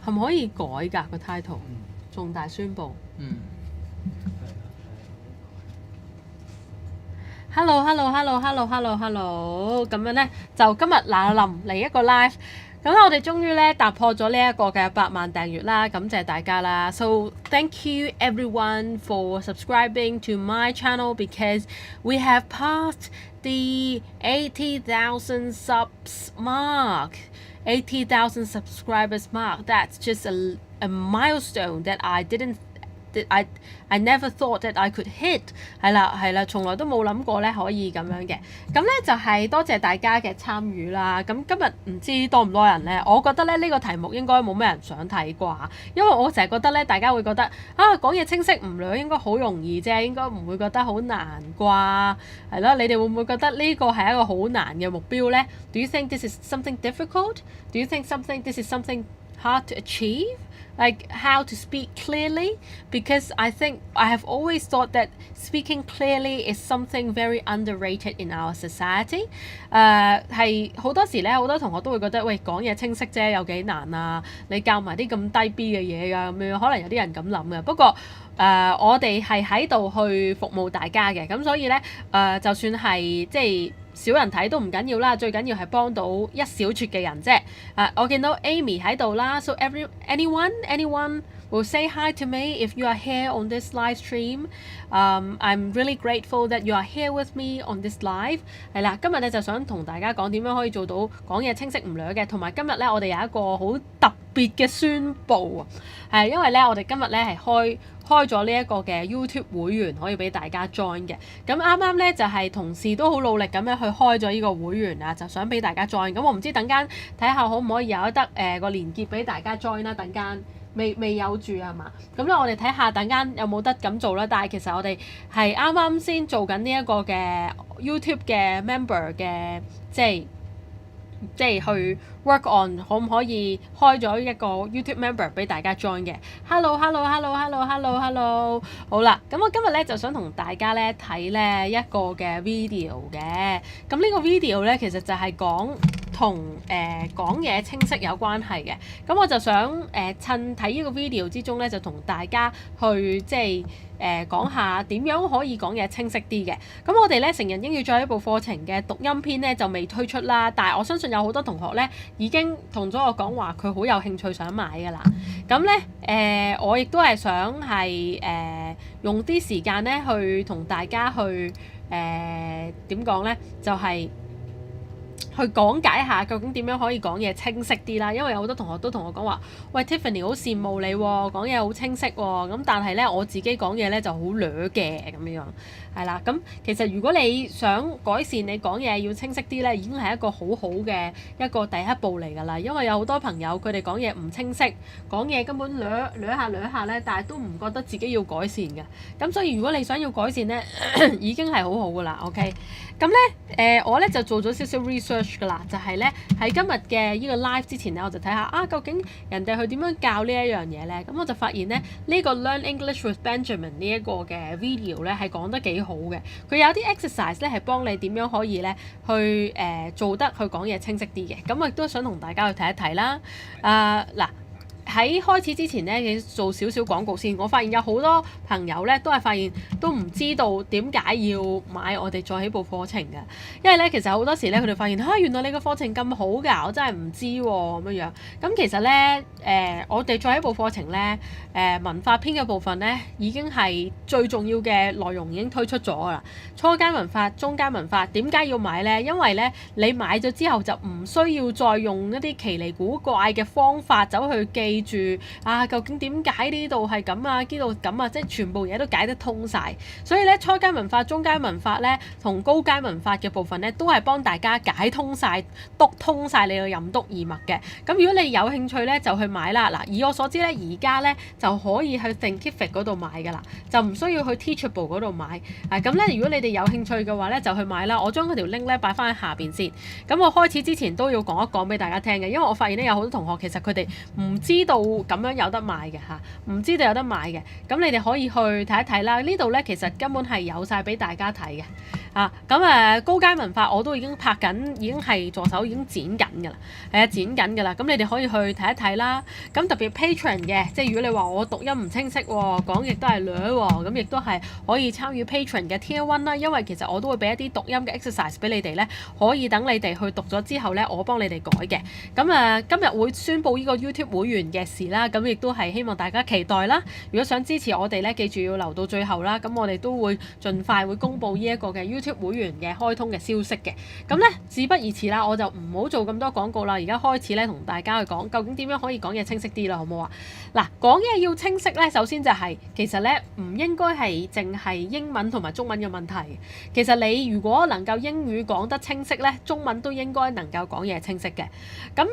係咪可以改㗎個 title？重大宣佈。Hello， 咁樣咧就今日嗱臨嚟一個 live， 咁我哋終於咧突破咗呢一個嘅8萬訂閱啦，感謝大家啦。So thank you everyone for subscribing to my channel because we have passed the 80,000 subs mark. 80,000 subscribers mark. That's just a milestone that I never thought that I could hit. 係啦，從來都冇諗過咧可以咁樣嘅。咁咧就係多謝大家嘅參與啦。咁今日唔知多唔多人咧？我覺得咧呢個題目應該冇咩人想睇啩，因為我成日覺得咧大家會覺得講嘢清晰唔Lur應該好容易啫，應該唔會覺得好難啩。係咯，你哋會唔會覺得呢個係一個好難嘅目標咧 ？Do you think this is something difficult? Do you think this is something hard to achieve? Like how to speak clearly? Because I think I have always thought that speaking clearly is something very underrated in our society. 係好多時咧，好多同學都會覺得，喂，講嘢清晰啫，有幾難啊？你教埋啲咁低 B 嘅嘢㗎，咁樣可能有啲人咁諗嘅。不過我哋係喺度去服務大家嘅，咁所以咧就算係即係少人睇都唔緊要啦，最緊要係幫到一小撮嘅人啫。我見到 Amy 喺度啦 ，so anyone will say hi to me if you are here on this live stream. I'm really grateful that you are here with me on this live. 係啦，今日咧就想同大家講點樣可以做到講嘢清晰唔Lur嘅，同埋今日咧我哋有一個好特別嘅宣佈啊，係因為咧我哋今日咧係開咗呢一個嘅 YouTube 會員可以俾大家 join 嘅，咁啱啱咧就係同事都好努力咁樣去開咗呢個會員啊，就想俾大家 join。咁我唔知等間睇下可唔可以有得個連結俾大家 join 啦，等間未有住係嘛？咁咧我哋睇下等間有冇得咁做啦。但係其實我哋係啱啱先做緊呢一個嘅 YouTube 嘅 member 嘅，即係去 work on 可唔可以開咗一個 YouTube member 俾大家 join 嘅。Hello， 好啦，咁我今日咧就想同大家咧睇咧一個嘅 video 嘅。咁呢個 video 咧其實就係同講嘢清晰有關係嘅。咁我就想趁睇呢個 video 之中咧，就同大家去講下點樣可以講嘢清晰啲嘅。咁我哋咧成人英語再一步課程嘅讀音篇咧就未推出啦，但係我相信有好多同學咧已經同咗我講話佢好有興趣想買㗎啦。咁咧我亦都係想係用啲時間咧去同大家去點講咧，就係去講解下究竟點樣可以講嘢清晰啲啦，因為有好多同學都同我講話，喂 Tiffany 好羨慕你喎，講嘢好清晰喎，咁但係咧我自己講嘢咧就好Lur嘅咁樣，係啦，咁其實如果你想改善你講嘢要清晰啲咧，已經係一個好好嘅一個第一步嚟㗎啦，因為有好多朋友佢哋講嘢唔清晰，講嘢根本Lur下咧，但係都唔覺得自己要改善嘅，咁所以如果你想要改善咧，已經係好好㗎啦 ，OK。咁咧我咧就做咗少少 research 㗎啦，就係咧喺今日嘅呢個 live 之前咧，我就睇下究竟人哋去點樣教呢一樣嘢咧。咁我就發現咧呢個 Learn English with Benjamin 呢一個嘅 video 咧係講得幾好嘅。佢有啲 exercise 咧係幫你點樣可以咧去做得去講嘢清晰啲嘅。咁我亦都想同大家去睇一睇啦。嗱。喺開始之前咧，你做少少廣告先。我發現有好多朋友咧，都係發現都唔知道點解要買我哋再起步課程嘅。因為咧，其實好多時咧，佢哋發現原來你個課程咁好㗎，我真係唔知喎咁樣。咁其實咧，我哋再起步課程咧，文法篇嘅部分咧，已經係最重要嘅內容已經推出咗㗎啦。初階文法、中階文法，點解要買咧？因為咧，你買咗之後就唔需要再用一啲奇離古怪嘅方法走去記住究竟點解呢度係咁啊，呢度咁啊，即係全部嘢都解得通晒。所以咧，初階文法、中階文法咧，同高階文法嘅部分咧，都係幫大家解通晒、篤通晒你嘅任督二脈嘅。咁如果你有興趣咧，就去買啦。嗱，以我所知咧，而家咧就可以去 Thinkific 嗰度買㗎啦，就唔需要去 Teachable 嗰度買。咁咧，如果你哋有興趣嘅話咧，就去買啦。我將佢條 link 咧擺翻喺下邊先。咁我開始之前都要講一講俾大家聽嘅，因為我發現咧有好多同學其實佢哋唔知知道咁樣有得賣嘅嚇，唔知道有得賣嘅，咁你哋可以去睇一睇啦。呢度咧其實根本係有晒俾大家睇嘅。咁高階文化我都已經拍緊，已經係助手已經剪緊㗎啦，剪緊㗎啦。咁你哋可以去睇一睇啦。咁特別 Patreon 嘅，即係如果你話我讀音唔清晰喎，講亦都係孏喎，咁亦都係可以參與 Patreon 嘅 Tier 1啦。因為其實我都會俾一啲讀音嘅 exercise 俾你哋咧，可以等你哋去讀咗之後咧，我幫你哋改嘅。咁今日會宣布呢個 YouTube 會員嘅事啦，咁亦都係希望大家期待啦。如果想支持我哋咧，記住要留到最後啦。咁我哋都會盡快會公布呢一個嘅 YouTube 會員嘅開通嘅消息嘅。咁咧事不宜遲啦，我就唔好做咁多廣告啦。而家開始咧同大家去講，究竟點樣可以講嘢清晰啲啦，好唔好啊？嗱，講嘢要清晰咧，首先就係其實咧唔應該係淨係英文同埋中文嘅問題。其實你如果能夠英語講得清晰咧，中文都應該能夠講嘢清晰嘅。咁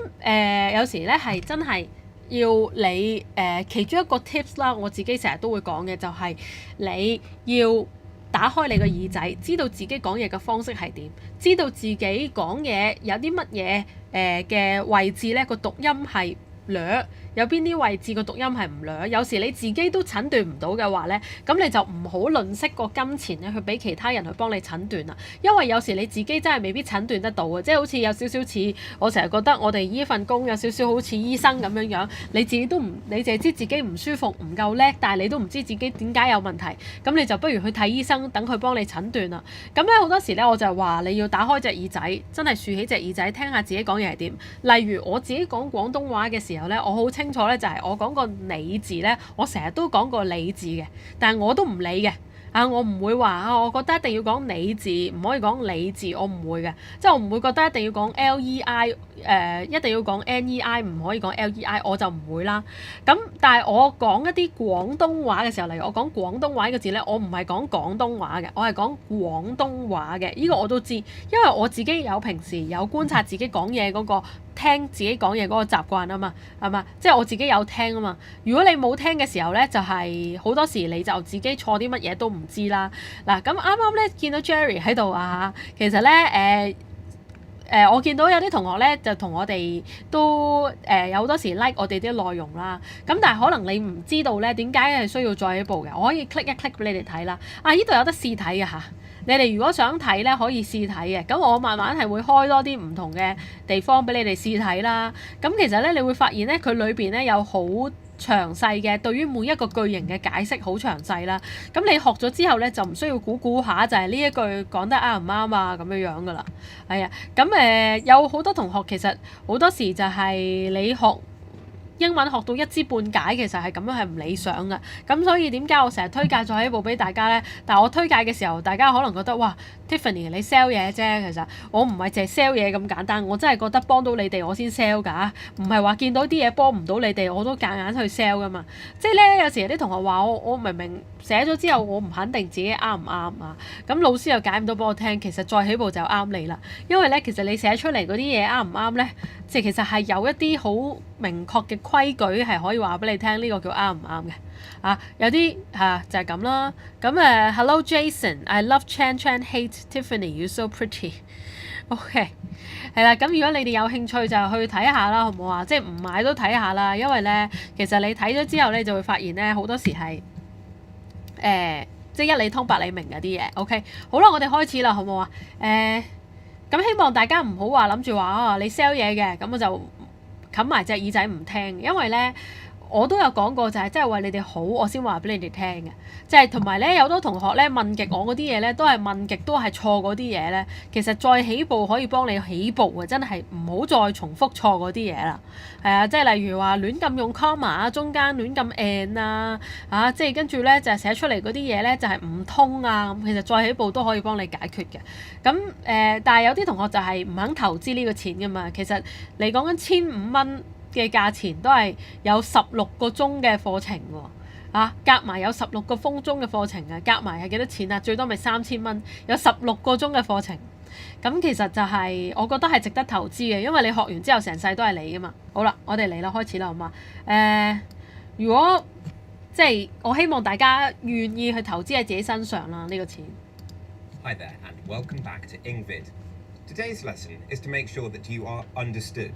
有時咧係真係要你其中一個 tips 啦，我自己成日都會講嘅就係你要打開你個耳仔，知道自己講嘢嘅方式係點，知道自己講嘢有啲乜嘢嘅位置咧個讀音係孏，有邊啲位置個讀音係唔孏，有時你自己都診斷唔到嘅話咧，咁你就唔好吝嗇個金錢咧去俾其他人去幫你診斷啦。因為有時你自己真係未必診斷得到嘅，即係好似有少少似我成日覺得我哋呢份工有少少好似醫生咁樣樣，你自己都唔，你淨係知自己唔舒服唔夠叻，但係你都唔知自己點解有問題，咁你就不如去睇醫生，等佢幫你診斷啦。咁咧好多時咧我就話你要打開隻耳仔，真係豎起隻耳仔聽下自己講嘢係點。例如我自己講廣東話嘅時候咧，我好清楚咧就係我講個你字咧，我成日都講個你字嘅，但係我都唔理嘅。我唔會話我覺得一定要講你字，唔可以講你字，我唔會嘅，即係我唔會覺得一定要講 lei，一定要講 nei，唔可以講 lei，我就唔會啦。咁但係我講一啲廣東話嘅時候，例如我講廣東話呢個字咧，我唔係講廣東話嘅，我係講廣東話嘅，呢個我都知，因為我自己有平時有觀察自己講嘢嗰個。聽自己講嘢嗰個習慣啊嘛，係嘛？即係我自己有聽啊嘛。如果你冇聽嘅時候咧，就係好多時你就自己錯啲乜嘢都唔知啦。嗱，咁啱啱咧見到 Jerry 喺度啊，其實咧我見到有啲同學咧就同我哋都有好多時 like 我哋啲內容啦。咁但係可能你唔知道咧點解係需要再起步嘅，我可以 click 一 click 俾你哋睇啦。呢度有得試睇嘅嚇。你哋如果想睇咧，可以試睇嘅。咁我慢慢係會開多啲唔同嘅地方俾你哋試睇啦。咁其實咧，你會發現咧，佢裏邊咧有好詳細嘅對於每一個句型嘅解釋，好詳細啦。咁你學咗之後咧，就唔需要估下，就係呢一句講得啱唔啱啊咁樣噶啦。係啊，咁有好多同學其實好多時就係你學英文學到一知半解，其實係咁樣係唔理想嘅。咁所以點解我成日推介咗起步俾大家咧？但係我推介嘅時候，大家可能覺得哇 Tiffany 你 sell 嘢啫，其實我唔係淨係 sell 嘢咁簡單，我真係覺得幫到你哋我先 sell 㗎，唔係話見到啲嘢幫唔到你哋我都夾硬去 sell 㗎嘛。即係咧有時有啲同學話我明明寫咗之後我唔肯定自己啱唔啱啊，咁老師又解唔到俾我聽，其實再起步就啱你啦。因為咧其實你寫出嚟嗰啲嘢啱唔啱咧，其實係有一啲好明確嘅規矩係可以話俾你聽，呢個叫啱唔啱嘅。有啲就係咁啦。咁Hello Jason，I love Chan Chan，hate Tiffany，you so pretty。OK， 係啦。咁如果你哋有興趣就去睇下啦，好唔好啊？即係唔買都睇下啦，因為咧其實你睇咗之後咧就會發現咧好多時係即係一理通百理明嗰啲嘢。OK， 好啦，我哋開始啦，好唔好啊？咁希望大家唔好話諗住話你 sell 嘢嘅，咁我就冚埋隻耳仔唔聽，因為咧我都有講過，就係真係為你哋好，我先話俾你哋聽嘅。即係同埋咧，有好多同學咧問極我嗰啲嘢咧，都係問極都係錯嗰啲嘢咧。其實再起步可以幫你起步嘅，真係唔好再重複錯嗰啲嘢啦。係啊，即係例如話亂咁用 comma 啊，中間亂咁 and 啊，即係跟住咧就係寫出嚟嗰啲嘢咧就係唔通啊。咁其實再起步都可以幫你解決嘅。咁但係有啲同學就係唔肯投資呢個錢㗎嘛。其實你講緊1500蚊嘅價錢都係有16個鐘嘅課程喎，夾埋有16個鐘嘅課程啊，夾埋係幾多錢啊？最多咪3000蚊，有16個鐘嘅課程，咁其實就係我覺得係值得投資嘅，因為你學完之後成世都係你㗎嘛。好啦，我哋嚟啦，開始啦，好嘛？如果即係我希望大家願意去投資喺自己身上啦，呢個錢。Hi there and welcome back to Ingvid. Today's lesson is to make sure that you are understood.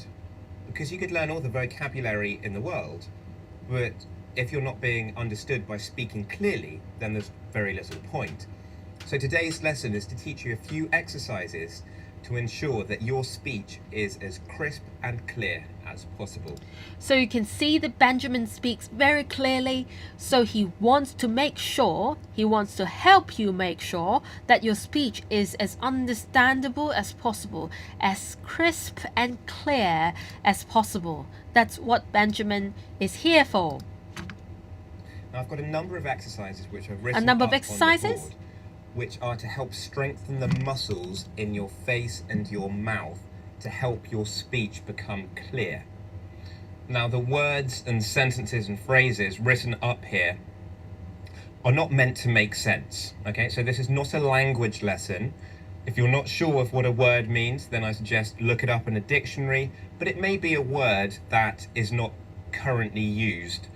because you could learn all the vocabulary in the world, but if you're not being understood by speaking clearly, then there's very little point. So today's lesson is to teach you a few exercises to ensure that your speech is as crisp and clear as possible. So you can see that Benjamin speaks very clearly, so he wants to help you make sure that your speech is as understandable as possible, as crisp and clear as possible. That's what Benjamin is here for. Now I've got a number of exercises which I've written A number of up exercises? on the board, which are to help strengthen the muscles in your face and your mouth to help your speech become clear. Now the words and sentences and phrases written up here are not meant to make sense, okay? So this is not a language lesson. If you're not sure of what a word means, then I suggest look it up in a dictionary, but it may be a word that is not currently used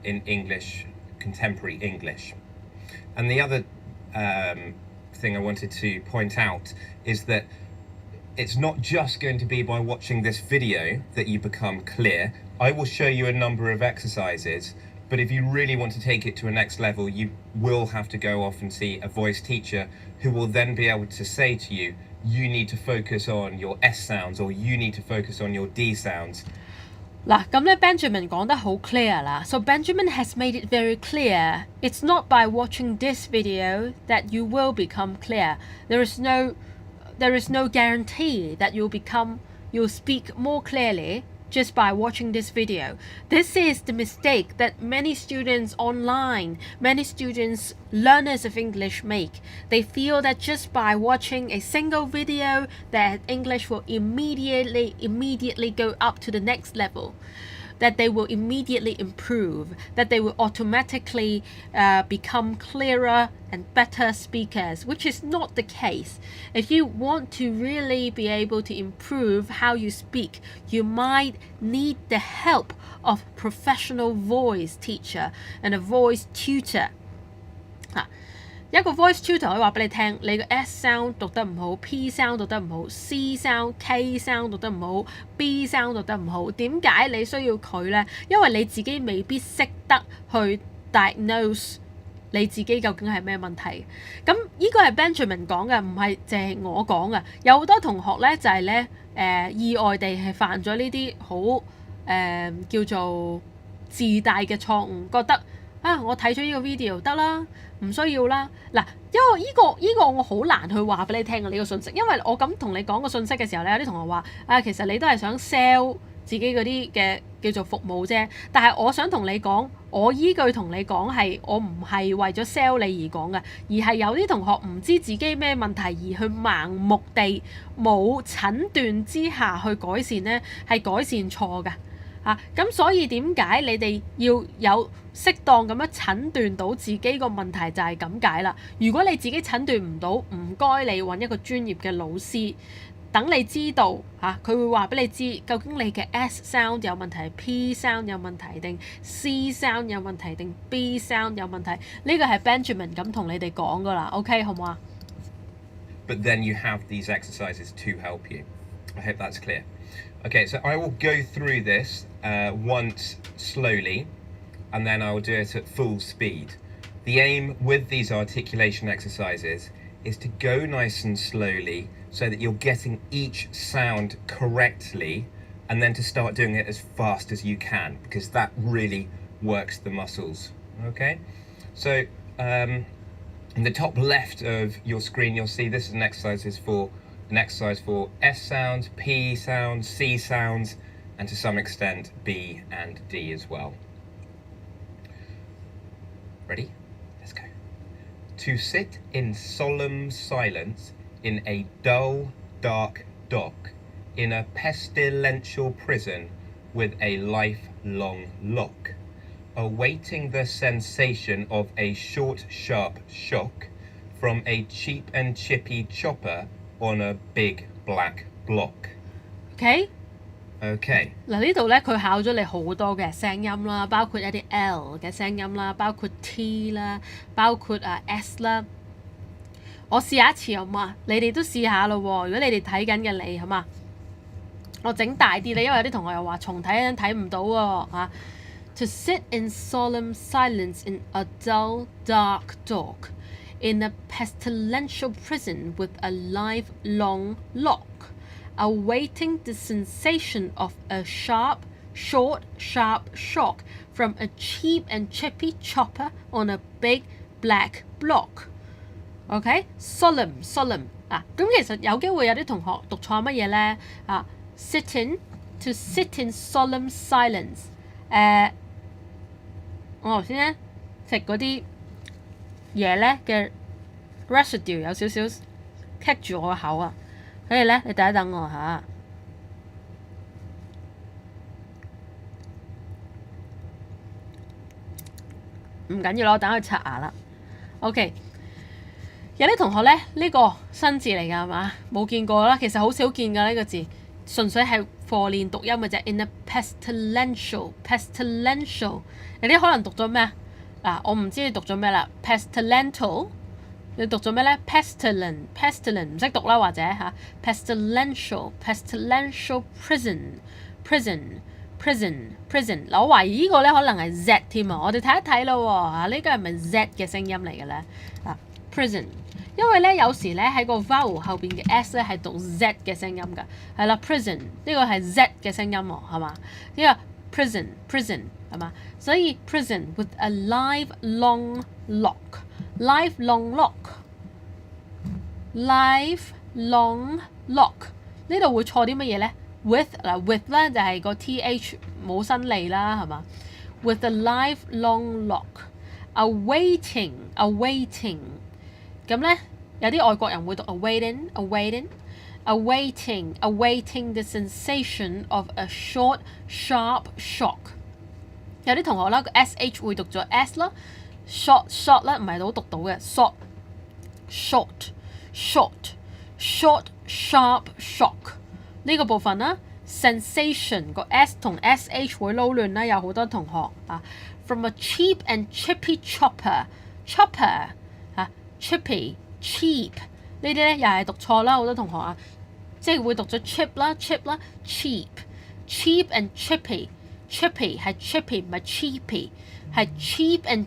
in English, contemporary English. And the other thing I wanted to point out is that it's not just going to be by watching this video that you become clear. I will show you a number of exercises, but if you really want to take it to a next level, you will have to go off and see a voice teacher who will then be able to say to you, you need to focus on your S sounds or you need to focus on your D sounds. 嗱，咁咧 Benjamin 講得好 clear 啦。So Benjamin has made it very clear. It's not by watching this video that you will become clear. There is no guarantee that you'll speak more clearly just by watching this video. This is the mistake that many students online, many students, learners of English make. They feel that just by watching a single video that English will immediately go up to the next level, that they will immediately improve, that they will automatically become clearer and better speakers, which is not the case. If you want to really be able to improve how you speak, you might need the help of a professional voice teacher and a voice tutor. 一個 voice tutor 可以話俾你聽，你個 S sound 讀得唔好 ，P sound 讀得唔好 ，C sound、K sound 讀得唔好 ，B sound 讀得唔好。點解你需要佢呢？因為你自己未必識得去 diagnose 你自己究竟係咩問題。咁呢個係 Benjamin 講嘅，唔係淨係我講嘅。有好多同學呢，就係呢意外地係犯咗呢啲好叫做自大嘅錯誤，覺得我睇咗呢個 video 得啦。唔需要啦，嗱，因為呢個我好難去話俾你聽嘅呢個信息，因為我咁同你講個信息嘅時候咧，有啲同學話其實你都係想 sell 自己嗰啲嘅叫做服務啫，但係我想同你講，我依句同你講係我唔係為咗 sell 你而講嘅，而係有啲同學唔知自己咩問題而去盲目地冇診斷之下去改善呢，係改善錯㗎。咁所以點解你哋要有適當咁樣診斷到自己個問題就係咁解啦。如果你自己診斷唔到，唔該你揾一個專業嘅老師，等你知道佢會話俾你知究竟你嘅 S sound 有問題 ，P sound 有問題定 C sound 有問題定 B sound 有問題。呢個係 Benjamin 咁同你哋講噶啦 ，OK 好唔好啊？ But then you have these exercises to help you. I hope that's clear. Okay, so I will go through this once slowly, and then I will do it at full speed. The aim with these articulation exercises is to go nice and slowly so that you're getting each sound correctly, and then to start doing it as fast as you can, because that really works the muscles. Okay? So in the top left of your screen, you'll see this is an exercise for S sounds, P sounds, C sounds, and to some extent B and D as well. Ready? Let's go. To sit in solemn silence in a dull, dark dock, in a pestilential prison with a lifelong lock, awaiting the sensation of a short, sharp shock from a cheap and chippy chopper on a big black block. OK。嗱呢度咧，佢考咗你好多嘅聲音啦，包括一啲 L 嘅聲音啦，包括 T 啦，包括S 啦。我試下一次好嘛？你哋都試下咯喎。如果你哋睇緊嘅你，好嘛我整大啲咧，因為有啲同學又話重睇睇唔到喎嚇。To sit in solemn silence in a dull, dark dock, in a pestilential prison with a lifelong lock, awaiting the sensation of a short, sharp shock from a cheap and chippy chopper on a big black block. OK, solemn 啊，咁其實有機會有啲同學讀錯乜嘢咧啊 to sit in solemn silence。我頭先咧食嗰啲嘢咧嘅 residue 有少少棘住我個口啊，所以咧你等一等我嚇。唔緊要啦，我等佢刷牙啦。OK， 有啲同學咧呢個新字嚟㗎係嘛？冇見過啦，其實好少見㗎呢個字，純粹係課練讀音嘅啫。In a pestilential， 有啲可能讀咗咩啊？嗱，我唔知你讀咗咩啦。pestilential， 你讀咗咩咧 ？pestilent 唔識讀啦，或者嚇 pestilential prison。嗱，我懷疑呢個咧可能係 Z 添啊！我哋睇一睇咯喎，呢個係咪 Z 嘅聲音嚟嘅咧？啊 ，prison， 因為咧有時咧喺個 vowel 後邊嘅 S 咧係讀 Z 嘅聲音㗎，係啦 ，prison 呢個係 Z 嘅聲音喎，係嘛？呢個 prison 係嘛？所以 prison with a lifelong lock 呢度會錯啲乜嘢咧？with 咧就係個 th 冇新脷啦，係嘛 ？With a lifelong lock, awaiting 咁咧，有啲外國人會讀 awaiting the sensation of a short sharp shock。有啲同學啦，個 sh 會讀咗 s 啦 ，short 咧唔係好讀到嘅 short sharp shock。呢個部分啦 ，sensation 個 s 同 sh 會撈亂啦，有好多同學啊。From a cheap and chippy chopper 啊 cheap 呢啲咧又係讀錯啦，好多同學啊，即係會讀咗 chip 啦 cheap and chippy 係 chippy 唔係 cheapy 係 cheap and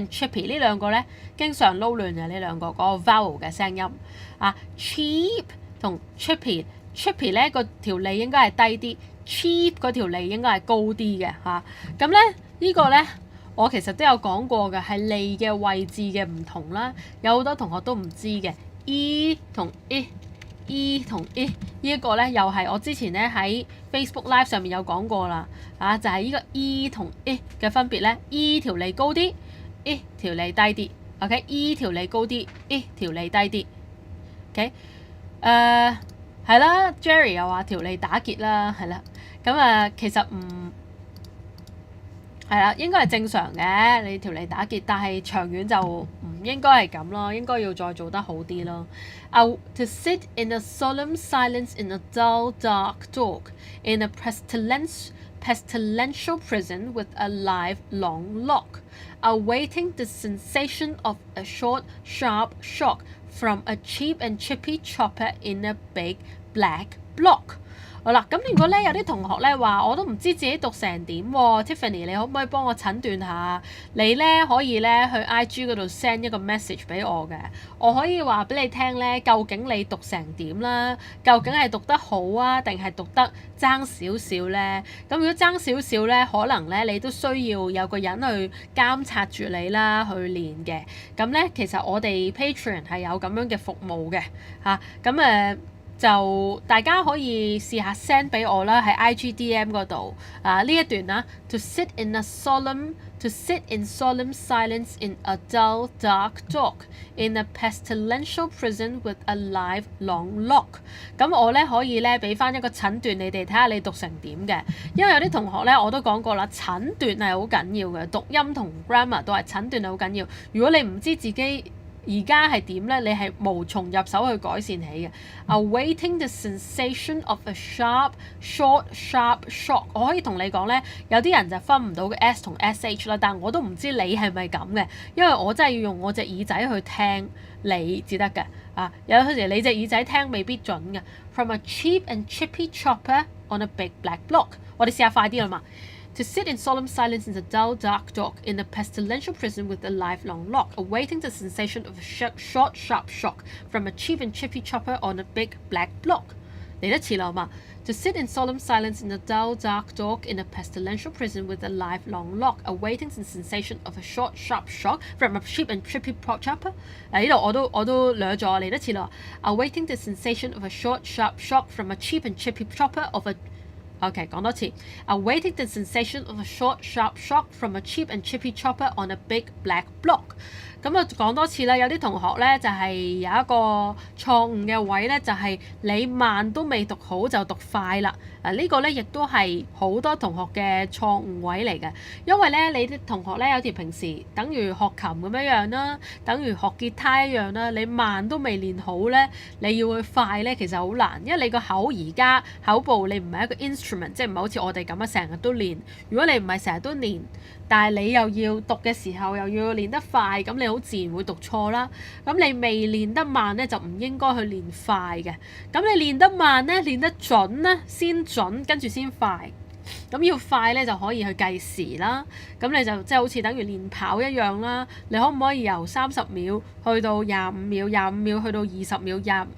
chippy 呢兩個咧經常撈亂嘅呢兩個嗰個 vowel 嘅聲音啊 cheap 同 chippy 咧個條脷應該係低啲 cheap 嗰條脷應該係高啲嘅嚇。咁咧呢個咧我其實都有講過嘅，係脷嘅位置嘅唔同啦，有好多同學都唔知嘅 e 同 e 呢一個咧又係我之前咧喺 Facebook Live 上面有講過啦啊，就係呢個 e 同 e 嘅分別咧 ，e 條脷高啲 ，e 條脷低啲 ，OK，e 條脷高啲 ，e 條脷低啲 ，OK，係啦 ，Jerry 又話條脷打結啦，係啦，咁其實係啦，應該係正常嘅，你條脷打結，但係長遠就唔應該係咁咯，應該要再做得好啲咯。To sit in a solemn silence in a dull, dark dock, in a pestilential prison with a lifelong lock, awaiting the sensation of a short, sharp shock from a cheap and chippy chopper in a big black block。好啦，咁如果咧有啲同學咧話我都唔知自己讀成點喎 ，Tiffany 你可唔可以幫我診斷下？你咧可以咧去 IG 嗰度 send 一個 message 俾我嘅，我可以話俾你聽咧，究竟你讀成點啦？究竟係讀得好啊，定係讀得爭少少咧？咁如果爭少少咧，可能咧你都需要有個人去監察住你啦，去練嘅。咁咧其實我哋 Patreon 係有咁樣嘅服務嘅嚇，咁就大家可以試下 send 俾我啦，喺 IGDM 嗰度呢一段啦 to sit in solemn silence in a dull dark dock in a pestilential prison with a lifelong lock。咁我咧可以咧俾翻一個診斷你哋睇下你讀成點嘅，因為有啲同學咧我都講過啦，診斷係好緊要嘅，讀音同 grammar 都係診斷係好緊要。如果你唔知自己而家係點咧？你係無從入手去改善起嘅。Awaiting the sensation of a short sharp shock。我可以同你講咧，有啲人就分唔到嘅 S 同 SH 啦，但我都唔知你係咪咁嘅，因為我真係要用我隻耳仔去聽你至得嘅。有時你隻耳仔聽未必準嘅。From a cheap and chippy chopper on a big black block。我哋試下快啲啦嘛。To sit in solemn silence in the dull, dark dock in a pestilential prison with a lifelong lock, awaiting the sensation of a short, sharp shock from a cheap and chippy chopper on a big black block。嚟得遲啦嘛。To sit in solemn silence in the dull, dark dock in a pestilential prison with a lifelong lock, awaiting the sensation of a short, sharp shock from a cheap and chippy chopper。呢度我都略咗，嚟得遲啦。Awaiting the sensation of a short, sharp shock from a cheap and chippy chopper of a OK， 講多次。Awaiting the sensation of a short, sharp shock from a cheap and chippy chopper on a big black block。咁啊講多次啦，有啲同學咧就係有一個錯誤嘅位咧，就係你慢都未讀好就讀快啦。呢個咧亦都係好多同學嘅錯誤位嚟嘅，因為咧你啲同學咧有時平時等於學琴咁樣啦，等於學吉他一樣啦，你慢都未練好咧，你要去快咧其實好難，因為你個口而家口部你唔係一個 instrument， 即係唔係好似我哋咁樣成日都練。如果你唔係成日都練，但係你又要讀嘅時候又要練得快，咁你好自然會讀錯啦。咁你未練得慢咧，就唔應該去練快嘅。咁你練得慢咧，練得準咧，先準跟住先快。咁要快咧就可以去計時啦。咁你就即係好似等於練跑一樣啦。你可唔可以由30秒去到25秒，25秒去到20秒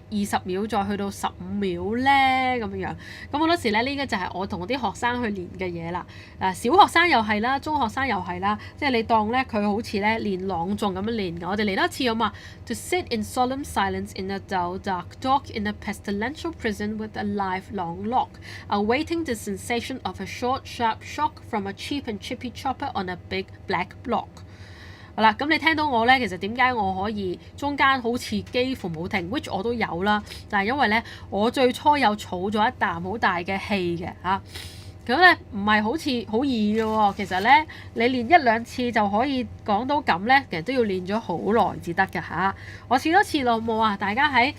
，20秒再去到15秒咧咁樣？咁好多時咧呢個就係我同我啲學生去練嘅嘢啦。小學生又係啦，中學生又係啦。即係你當咧佢好似咧練朗誦咁樣練嘅。我哋嚟多次啊嘛。To sit in solemn silence in a dull, dark dock in a pestilential prison with a lifelong lock, awaiting the sensation of a short, sharp shock from a cheap and chippy chopper on a big black block。好啦，咁你聽到我咧，其實點解我可以中間好似幾乎冇停 ，which 我都有啦，但係因為咧我最初有儲咗一啖好大嘅氣嘅嚇。咁咧唔係好似好易嘅喎，其實咧你練一兩次就可以講到咁咧，其實都要練咗好耐至得㗎嚇。我試多次咯，好冇啊？大家喺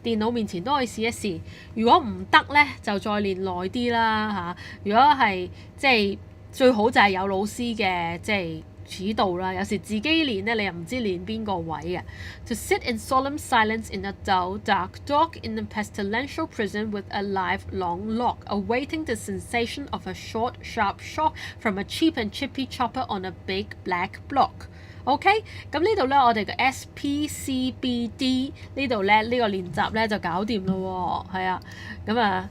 電腦面前都可以試一試。如果唔得咧，就再練耐啲啦嚇。如果係即係最好就係有老師嘅即係指導啦，有時自己練咧，你又唔知練邊個位嘅。To sit in solemn silence in a dull, dark dock in a pestilential prison with a lifelong lock, awaiting the sensation of a short, sharp shock from a cheap and chippy chopper on a big black block。OK， 咁呢度咧，我哋嘅 SPCBD 呢度咧，呢個練習咧就搞掂咯喎，係啊，咁啊。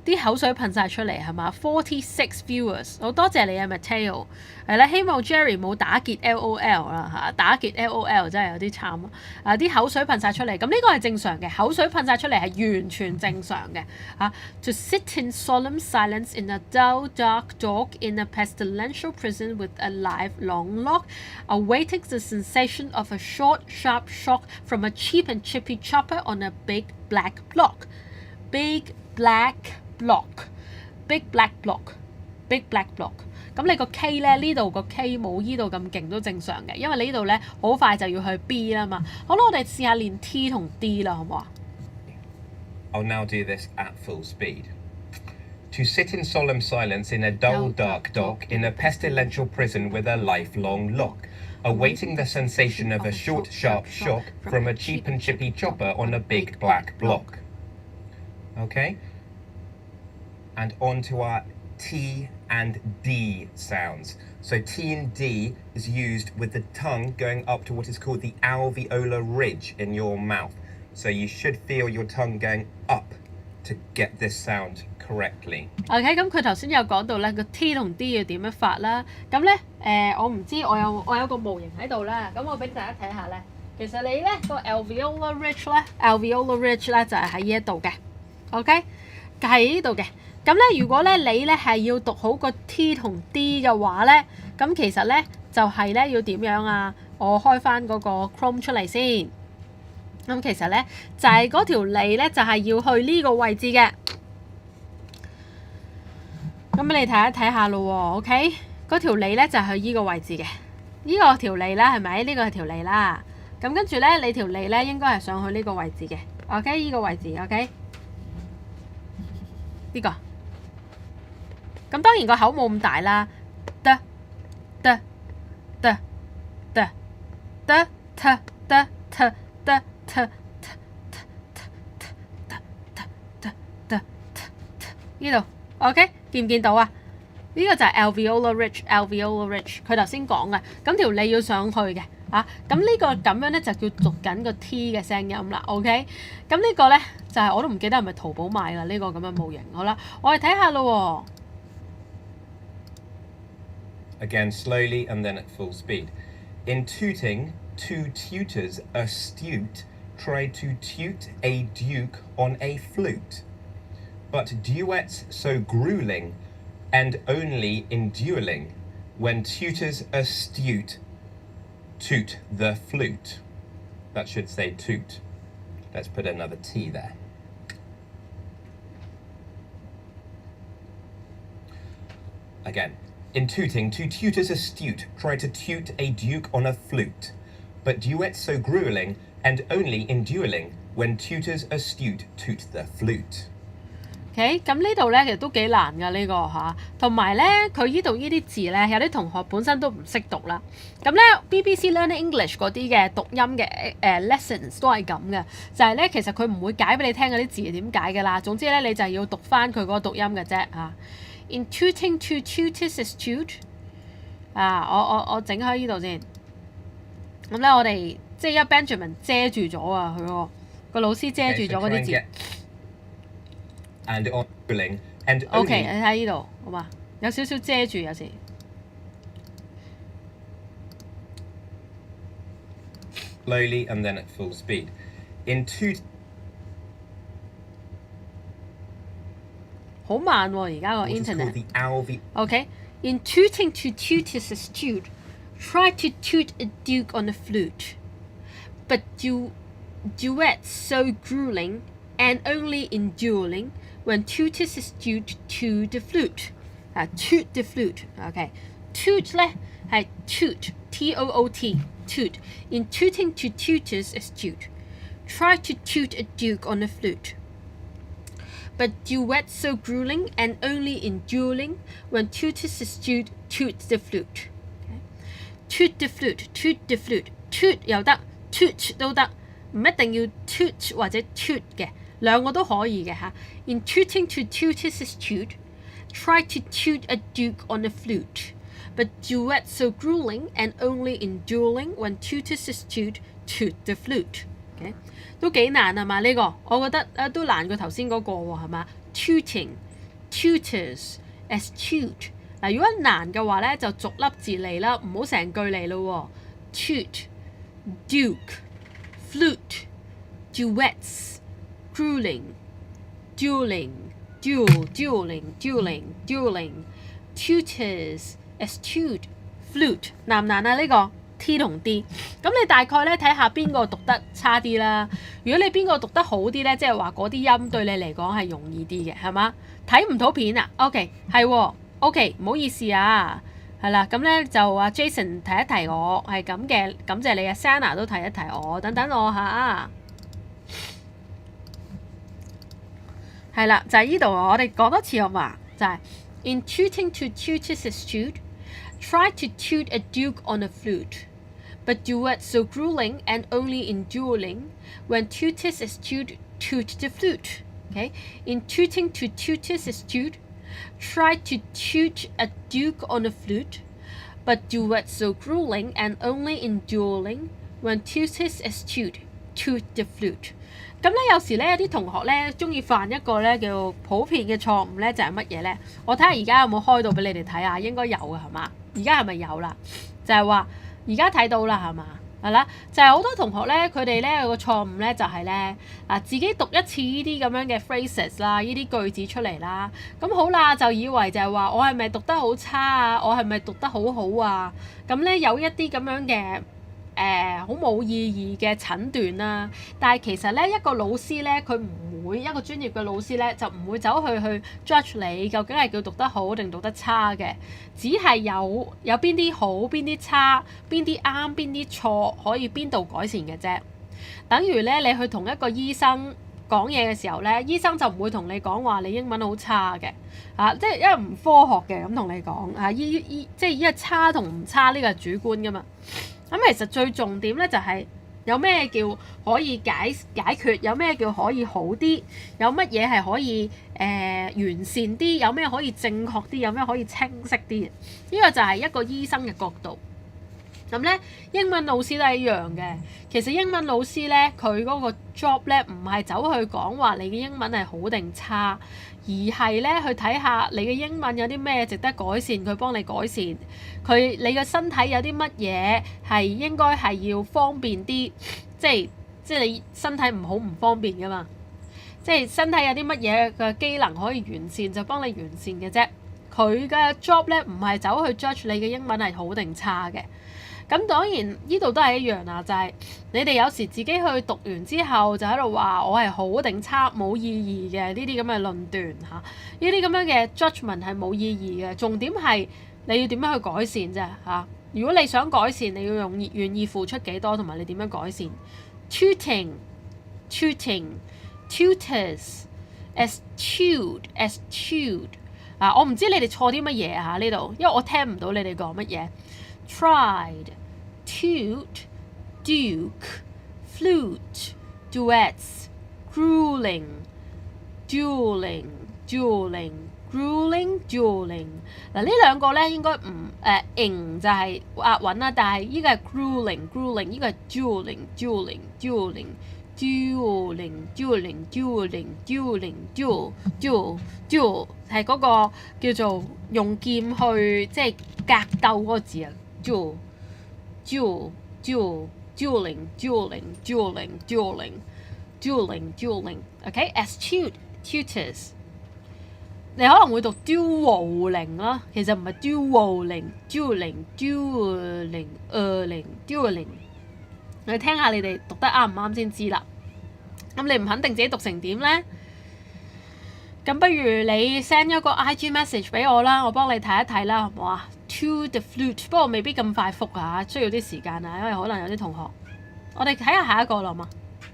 啲口水噴晒出嚟係嘛 ？46 viewers， 好多謝你啊 Mateo， 係啦，希望 Jerry 冇打結 LOL 啦嚇，打結 LOL 真係有啲慘啊！啲口水噴晒出嚟，咁呢個係正常嘅，口水噴晒出嚟係完全正常嘅嚇。To sit in solemn silence in a dull, dark dock in a pestilential prison with a lifelong lock, awaiting the sensation of a short, sharp shock from a cheap and chippy chopper on a big black block. Big black block。Big black block。咁你個 K 咧，呢度個 K 冇依度咁勁都正常嘅，因為呢度咧好快就要去 B 啦嘛。好啦，我哋試下練 T 同 D 啦，好唔好啊？ I'll now do this at full speed. To sit in solemn silence in a dull, dark dock in a pestilential prison with a lifelong lock, awaiting the sensation of a short, sharp shock from a cheap and chippy chopper on a big black block. Okay? And on to our T and D sounds. So T and D is used with the tongue going up to what is called the alveolar ridge in your mouth. So you should feel your tongue going up to get this sound correctly. OK， 咁佢頭先有講到咧個 T 同 D 要點樣發啦。咁咧我唔知我有個模型喺度啦，咁我俾大家睇下咧。其實你咧個 alveolar ridge 咧就係喺呢一度嘅。OK， 喺呢度嘅。咁咧，如果咧你咧係要讀好個 T 同 D 嘅話咧，咁其實咧就係咧要點樣啊？我開翻嗰個 Chrome 出嚟先。咁其實咧就係嗰條脷咧就係要去呢個位置嘅。咁你睇一睇下咯喎 ，OK？ 嗰條脷咧就係去呢個位置嘅。呢個條脷啦，係咪？呢個係條脷啦。咁跟住咧，你條脷咧應該係上去呢個位置嘅。OK， 呢個位置 OK。呢個。咁當然個口冇咁大啦。得得得得得得得得得得呢度 OK， 見唔見到啊？呢個就係 alveolar ridge，alveolar ridge。佢頭先講嘅，咁條脷要上去嘅啊。咁呢個咁樣咧就叫讀緊個 T 嘅聲音啦。OK， 咁呢個咧就係我都唔記得係咪淘寶買啦呢個咁嘅模型。好啦，我哋睇下咯。Again, slowly and then at full speed. In tooting, 2 tutors astute tried to toot a duke on a flute. But duets so grueling and only enduring when tutors astute toot the flute. That should say toot. Let's put another T there. Again. In tooting, 2 tutors astute tried to toot a duke on a flute, but duets so grueling and only enduring when tutors astute toot the flute. OK， 咁呢度咧其實都幾難㗎呢個嚇，同埋咧佢呢度呢啲字咧有啲同學本身都唔識讀啦。咁咧 BBC Learning English 嗰啲嘅讀音嘅lessons 都係咁嘅，就係咧其實佢唔會解俾你聽嗰啲字係點解㗎啦。總之咧你就係要讀翻佢嗰個讀音嘅啫嚇。In tooting, 2 tutors astute 我整開呢度先。咁咧我哋即係一 Benjamin 遮住咗啊，佢個老師遮住咗嗰啲字。And on and OK， 你睇呢度好嘛？有少少遮住有時。Slowly and then at full speed. In two. 好慢喎，而家個 internet。OK，in tooting 2 tutors astute tried to toot a duke on a flute, but duets so grueling and only enduring when tutors astute toot the flute。toot the flute。OK，toot 咧係 toot，T-O-O-T toot。In tooting 2 tutors astute tried to toot a duke on a flute。But duets so grueling and only enduring when tutors astute toot the flute. Okay? Toot the flute, toot the flute, toot 又得 toot 都得，唔一定要 toot 或者 toot 嘅，兩個都可以嘅嚇。In tooting 2 tutors astute, try to toot a duke on a flute. But duets so grueling and only enduring when tutors astute toot the flute. Okay? 都幾難係嘛？呢個我覺得都難過頭先嗰個喎係嘛 ？Tooting、tutors、astute 嗱，如果難嘅話咧，就逐粒字嚟啦，唔好成句嚟咯喎。Toot、duke、flute、duets、grueling、dueling、dueling、tutors、astute、flute 難唔難啊？呢個T 同 D， 咁你大概咧睇下邊個讀得差啲啦。如果你邊個讀得好啲咧，即係話嗰啲音對你嚟講係容易啲嘅，係嘛？睇唔到片啊 ？OK， 係喎 ，OK， 唔好意思啊，係啦，咁咧就阿 Jason 提一提我，係咁嘅，感謝你啊 ，Sana 都提一提我，等等我嚇。係啦，就係呢度啊，我哋講多次好嘛？就係 In tooting 2 tutors astute。Try to toot a duke on a flute, but duets so grueling and only enduring when tutors astute toot the flute. Okay? In tooting 2 tutors astute, try to toot a duke on a flute, but duets so grueling and only enduring when tutors astute toot the flute. 咁咧有時咧有啲同學咧中意犯一個咧叫普遍嘅錯誤咧就係乜嘢咧？我睇下而家有冇開到俾你哋睇下，應該有嘅係嘛？而家係咪有啦？就係話而家睇到啦係嘛？係啦，就係好多同學咧佢哋咧有個錯誤咧就係咧自己讀一次呢啲咁樣嘅 phrases 啦，呢啲句子出嚟啦，咁好啦就以為就係話我係咪讀得好差啊？我係咪讀得好好啊？咁咧有一啲咁樣嘅好冇意義嘅診斷啦。但係其實咧，一個老師咧，佢唔會一個專業嘅老師咧，就唔會走去 judge 你究竟係叫讀得好定讀得差嘅，只係有邊啲好，邊啲差，邊啲啱，邊啲錯，可以邊度改善嘅啫。等於咧，你去同一個醫生講嘢嘅時候咧，醫生就唔會同你講話你英文好差嘅，即係因為唔科學嘅咁同你講即係因為差同唔差呢個係主觀噶嘛。咁其實最重點咧就係有咩叫可以解決，有咩叫可以好啲，有乜嘢係可以完善啲，有咩可以正確啲，有咩可以清晰啲。呢個就係一個醫生嘅角度。咁咧，英文老師都係一樣嘅。其實英文老師咧，佢嗰個 job 咧，唔係走去講話你嘅英文係好定差，而係咧去睇下你嘅英文有啲咩值得改善，佢幫你改善。你嘅身體有啲乜嘢係應該係要方便啲，即係你身體唔好唔方便噶嘛。即係身體有啲乜嘢嘅機能可以完善，就幫你完善嘅啫。佢嘅 job 咧，唔係走去 judge 你嘅英文係好定差嘅。咁當然呢度都係一樣啦，就係你哋有時自己去讀完之後就喺度話我係好定差，冇意義嘅呢啲咁嘅論斷嚇，呢啲咁樣嘅 judgment 係冇意義嘅。重點係你要點樣去改善啫嚇。如果你想改善，你要願意付出幾多，同埋你點樣改善。Tutors, etude 我唔知你哋錯啲乜嘢嚇呢度，因為我聽唔到你哋講乜嘢。Tried, toot, duke, flute, duets, grueling, dueling, grueling, dueling。嗱呢兩個咧應該唔ing 就係押韻啦，但係依個係 grueling，依個係 dueling。duel 係嗰個叫做用劍去即係格鬥嗰個字啊。dueling。OK, astute, tutors。你可能會讀 dueling 啦，其實唔係 dueling。你聽下你哋讀得啱唔啱先知啦。咁你唔肯定自己讀成點咧？咁不如你 send 咗個 IG message 俾我啦，我幫你睇一睇啦，好唔好啊？To the flute， 不過未必咁快覆啊，需要啲時間啊，因為可能有啲同學。我哋睇下下一個啦嘛。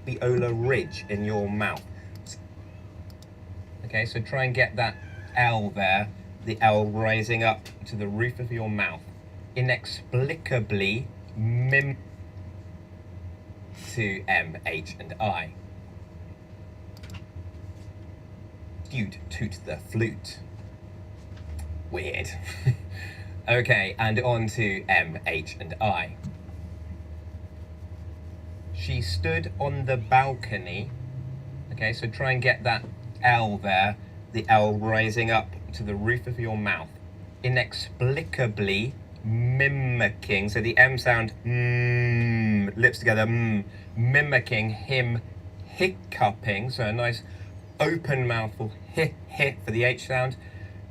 Alveolar ridge in your mouth. Okay, so try and get that L there, the L rising up to the roof of your mouth. Inexplicably mim to M, H and I. You'd toot the flute. Weird. Okay, and on to M, H and I. She stood on the balcony. Okay, so try and get that L there, the L rising up to the roof of your mouth. Inexplicably mimicking, so the M sound, lips together, mimicking him hiccuping, so a nice open mouthful, hit for the H sound,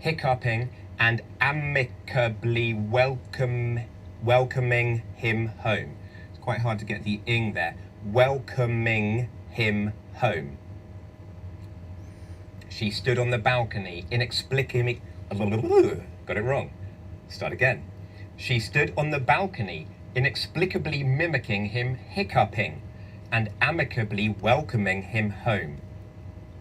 hiccuping, and amicably welcoming him home. It's quite hard to get the ing there. Welcoming him home. She stood on the balcony, inexplicably... Got it wrong. Start again. She stood on the balcony, inexplicably mimicking him hiccuping, and amicably welcoming him home.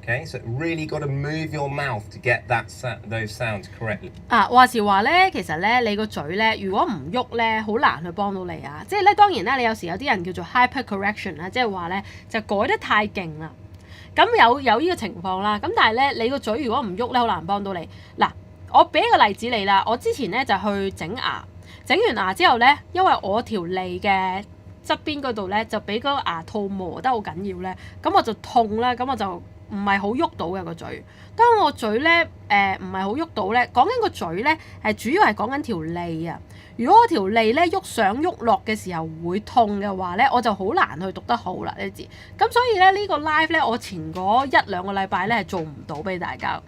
Okay, so really got to move your mouth to get those sounds correctly. 話時話咧，其實咧你個嘴咧，如果唔喐咧，好難去幫到你啊！即係咧，當然啦，你有時有啲人叫做 hyper correction 啦，即係話咧就改得太勁啦。咁有呢個情況啦。咁但係咧，你個嘴如果唔喐咧，好難幫到你。嗱，我俾一個例子你啦。我之前咧就去整牙，整完牙之後咧，因為我條脷嘅側邊嗰度咧就俾嗰個牙套磨得好緊要咧，咁我就痛啦，咁我就唔係好喐到嘅個嘴。當我嘴咧唔係好喐到咧，講緊個嘴咧係主要係講緊條脷啊。如果我條脷咧喐上喐落嘅時候會痛嘅話咧，我就好難去讀得好啦，你知。咁所以咧呢個 live 咧，我前嗰1-2個禮拜咧係做唔到俾大家。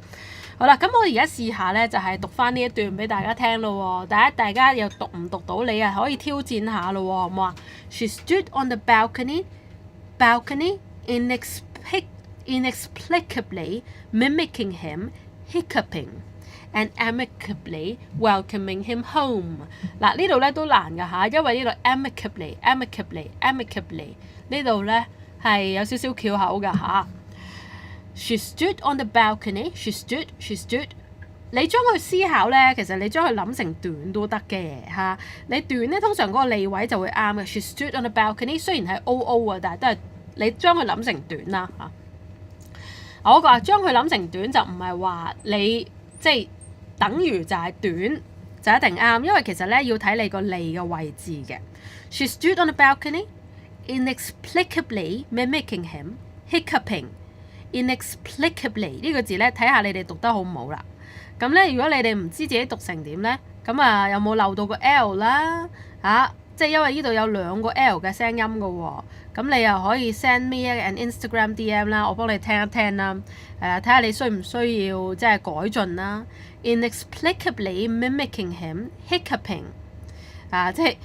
好啦，咁我而家試下咧，就係讀翻呢一段俾大家聽咯喎。大家又讀唔讀到你啊？可以挑戰下咯喎，好唔好啊？ She stood on the balcony inexplicably mimicking him, hiccuping, and amicably welcoming him home。嗱，呢度咧都難㗎嚇，因為呢度 amicably 呢度咧係有少少翹口㗎嚇。She stood on the balcony. She stood. 你將佢思考咧，其實你將佢諗成短都得嘅嚇。你短咧，通常嗰個脷位就會啱嘅。She stood on the balcony， 雖然係 O 啊，但係都係你將佢諗成短啦嚇。我話將佢諗成短就唔係話你即係等於就係短就一定啱，因為其實咧要睇你個脷嘅位置嘅。She stood on the balcony, inexplicably mimicking him, hiccuping。inexplicably 呢個字咧，睇下你哋讀得好唔好啦。咁咧，如果你哋唔知自己讀成點咧，咁啊有冇漏到個 L 啦？即係因為呢度有2個 L 嘅聲音嘅喎。咁你又可以 send me an Instagram DM 啦，我幫你聽一聽啦。睇下你需唔需要即係改進啦。inexplicably mimicking him, hiccuping。即係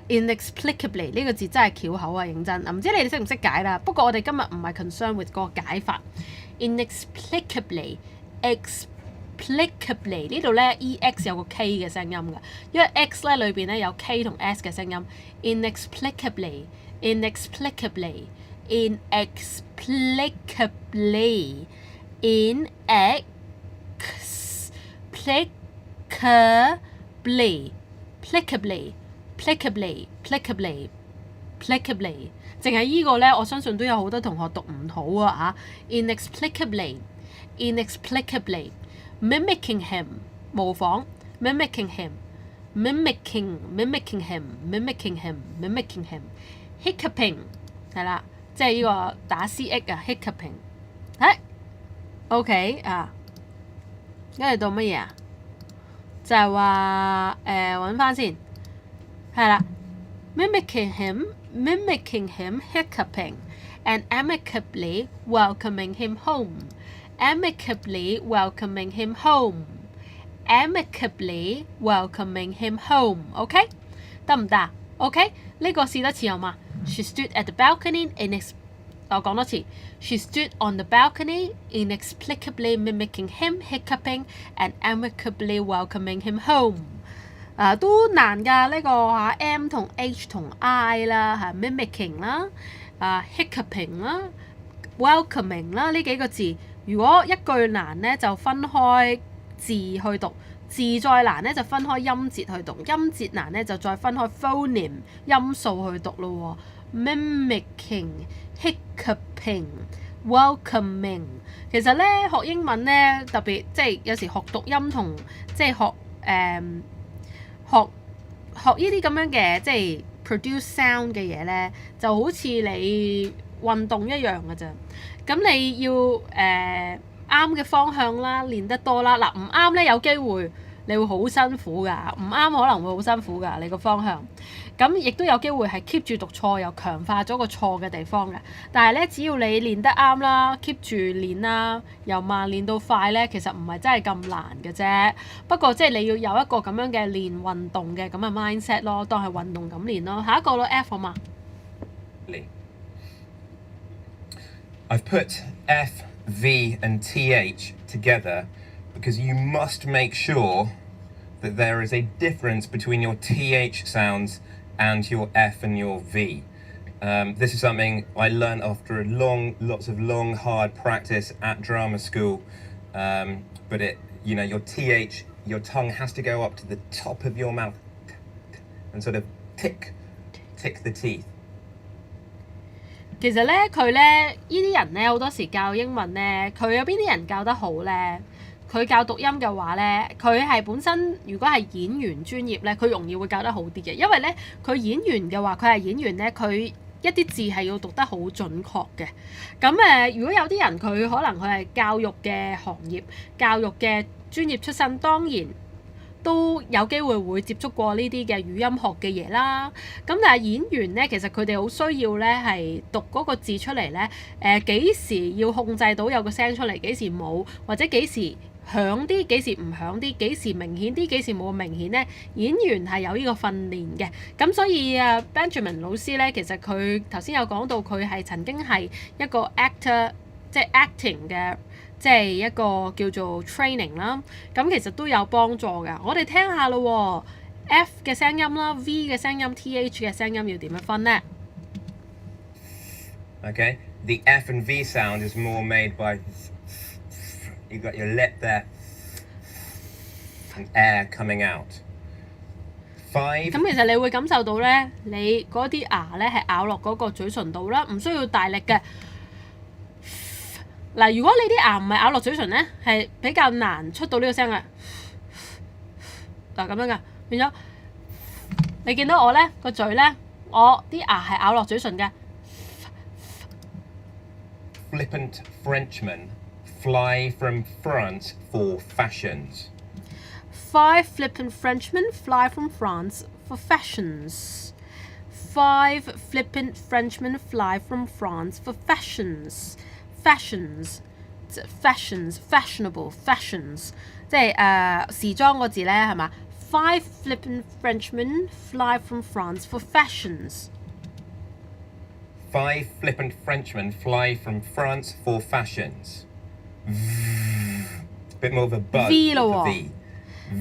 inexplicably 呢個字真係翹口啊，認真。唔知你哋識唔識解啦？不過我哋今日唔係 concern with 個解法。inexplicably 呢度咧 ex 有個 k 嘅聲音㗎，因為 x 咧裏邊咧有 k 同 s 嘅聲音。inexplicably inexplicably 淨係依個咧，我相信都有好多同學讀唔好啊嚇。inexplicably mimicking him 模仿 mimicking him hiccuping 係啦，即係呢個打 CX 啊 hiccuping。OK 啊，跟住到乜嘢啊？就係話揾翻先係啦 mimicking him hiccuping and amicably welcoming him home。amicably welcoming him home。OK 得唔得？OK 呢個試多次好嘛？ She stood at the balcony我講多次 She stood on the balcony inexplicably mimicking him, hiccuping and amicably welcoming him home。都難㗎呢個M 同 H 同 I 啦mimicking 啦hiccuping 啦 welcoming 啦呢幾個字。如果一句難咧，就分開字去讀；字再難咧，就分開音節去讀；音節難咧，就再分開 phoneme 音數去讀咯喎。mimicking、hiccuping、welcoming。其實咧學英文咧，特別即係有時學讀音同即係學呢啲咁樣嘅即係 produce sound 嘅嘢咧，就好似你運動一樣㗎咋。咁你要啱嘅方向啦，練得多啦。唔啱咧，有機會你會好辛苦㗎。唔啱可能會好辛苦㗎，你個方向。咁亦都有機會係 keep 住讀錯，又強化咗個錯嘅地方嘅。但係咧，只要你練得啱啦 ，keep 住練啦，由慢練到快咧，其實唔係真係咁難嘅啫。不過即係你要有一個咁樣嘅練運動嘅咁嘅 mindset 咯，當係運動咁練咯。下一個咯 F 好嘛？ I've put F, V and TH together because you must make sure that there is a difference between your TH sounds and your F and your V. This is something I learned after lots of long, hard practice at drama school. But your TH, your tongue has to go up to the top of your mouth and sort of tick the teeth. 其實咧，佢咧，呢啲人咧，好多時教英文咧，佢有邊啲人教得好咧？佢教讀音嘅話咧，佢係本身如果係演員專業咧，佢容易會教得好啲嘅，因為咧，佢演員嘅話，佢係演員咧，佢一啲字係要讀得好準確嘅。咁如果有啲人佢可能佢係教育嘅行業、教育嘅專業出身，當然都有機會接觸過呢啲嘅語音學嘅嘢啦。咁但係演員咧，其實佢哋好需要咧係讀嗰個字出嚟咧。幾時要控制到有個聲出嚟，幾時冇，或者幾時響啲，幾時唔響啲，幾時明顯啲，幾時冇明顯咧？演員係有呢個訓練嘅。咁所以Benjamin 老師咧，其實佢頭先有講到佢係曾經係一個 actor， 即係 acting 嘅。即係一個叫做 training 啦，咁其實都有幫助㗎。我哋聽下咯，F 嘅聲音啦 ，V 嘅聲音 ，TH 嘅聲音要點樣分呢？ Okay, the F and V sound is more made by you got your lip there and air coming out. 5. 咁其實你會感受到咧，你嗰啲牙咧係咬落嗰個嘴唇度啦，唔需要大力嘅。嗱，如果你啲牙唔係咬落嘴唇咧，係比較難出到呢個聲嘅。嗱咁樣嘅，變咗你見到我咧個嘴咧，我啲牙係咬落嘴唇嘅。Flippant Frenchmen fly from France for fashions. 5 flippant Frenchmen fly from France for fashions. 5 flippant Frenchmen fly from France for fashions. Fashions, fashionable, fashions， 即係時裝個字咧係嘛 ？5 flippant Frenchmen fly from France for fashions. 5 flippant Frenchmen fly from France for fashions. Bit more of a buzz. V 咯喎。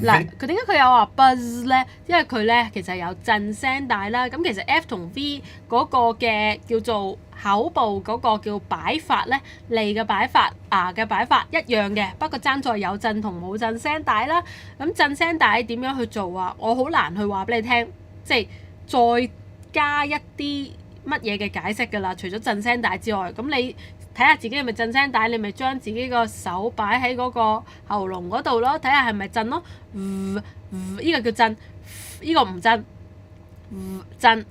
嗱，佢點解佢有話 buzz 咧？因為佢咧其實有震聲帶啦。咁其實 F 同 V 嗰個嘅叫做口部嗰個叫擺法咧，脷嘅擺法、牙嘅擺法一樣嘅，不過爭在有震同冇震聲帶啦。咁震聲帶點樣去做啊？我好難去話俾你聽，即係再加一啲乜嘢嘅解釋㗎啦。除咗震聲帶之外，咁你睇下自己係咪震聲帶，你咪將自己個手擺喺嗰個喉嚨嗰度咯，睇下係咪震咯。呢個叫震，呢個唔震，震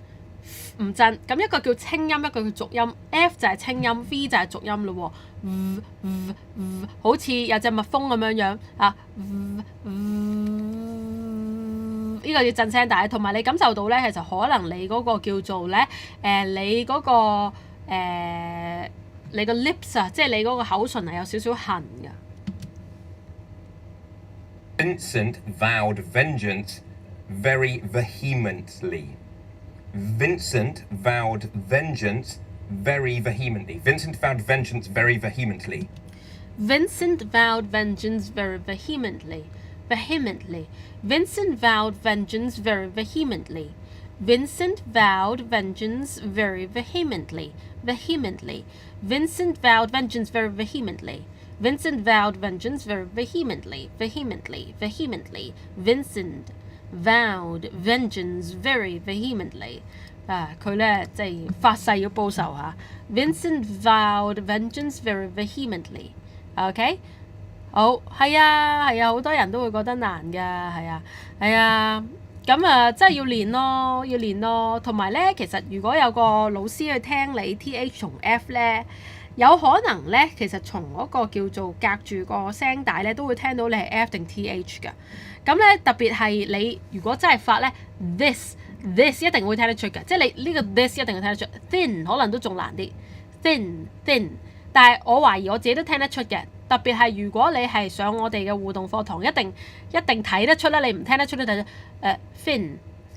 唔震。咁一個叫清音，一個叫濁音。F 就係清音 ，V 就係濁音咯喎。好似有隻蜜蜂咁樣樣啊。呢個要震聲帶，同埋你感受到咧，其實可能你嗰個叫做咧，你嗰個你個 lips 啊，即係你嗰個口唇係有少少痕㗎。Vincent vowed vengeance very vehemently. Vincent vowed vengeance very vehemently. Vincent vowed vengeance very vehemently. Vincent vowed vengeance very vehemently. Vehemently. Vincent vowed vengeance very vehemently. Vincent vowed vengeance very vehemently. Vehemently. Vincent vowed vengeance very vehemently. Vincent vowed vengeance very vehemently. Vehemently. Vehemently. Vincent vowed vengeance very vehemently. 佢咧即係發誓要報仇嚇。Vincent vowed vengeance very vehemently. OK？ 好，係啊，好多人都會覺得難㗎，係啊。咁真係要練咯，同埋咧，其實如果有個老師去聽你 TH 同 F 咧，有可能咧，其實從嗰個叫做隔住個聲帶咧，都會聽到你係 F 定 TH 㗎。咁咧特別係你如果真係發咧 this 一定會聽得出嘅，即係你呢個 this 一定會聽得出 ，thin 可能都仲難啲 thin，但係我懷疑我自己都聽得出嘅。特別係如果你係上我哋嘅互動課堂，一定睇得出啦。你唔聽得出都睇得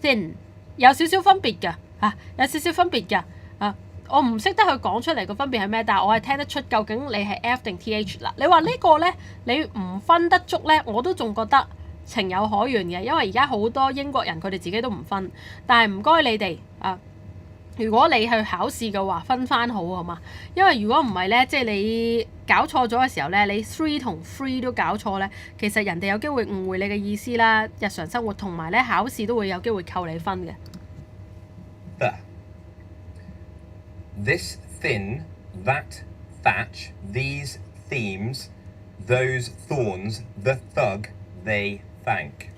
thin 有少少分別㗎有少少分別㗎我唔識得去講出嚟個分別係咩，但係我係聽得出究竟你係 F 定 TH 嗱。你話呢個咧，你唔分得足咧，我都仲覺得情有可原嘅，因為而家好多英國人佢哋自己都唔分，但係唔該你哋如果你去考試嘅話，分翻好嘛？因為如果唔係咧，即係你搞錯咗嘅時候咧，你 three 同 free 都搞錯咧，其實人哋有機會誤會你嘅意思啦。日常生活同埋咧考試都會有機會扣你分嘅。This thin, that thatch, these themes, those thorns, the thug, they thank.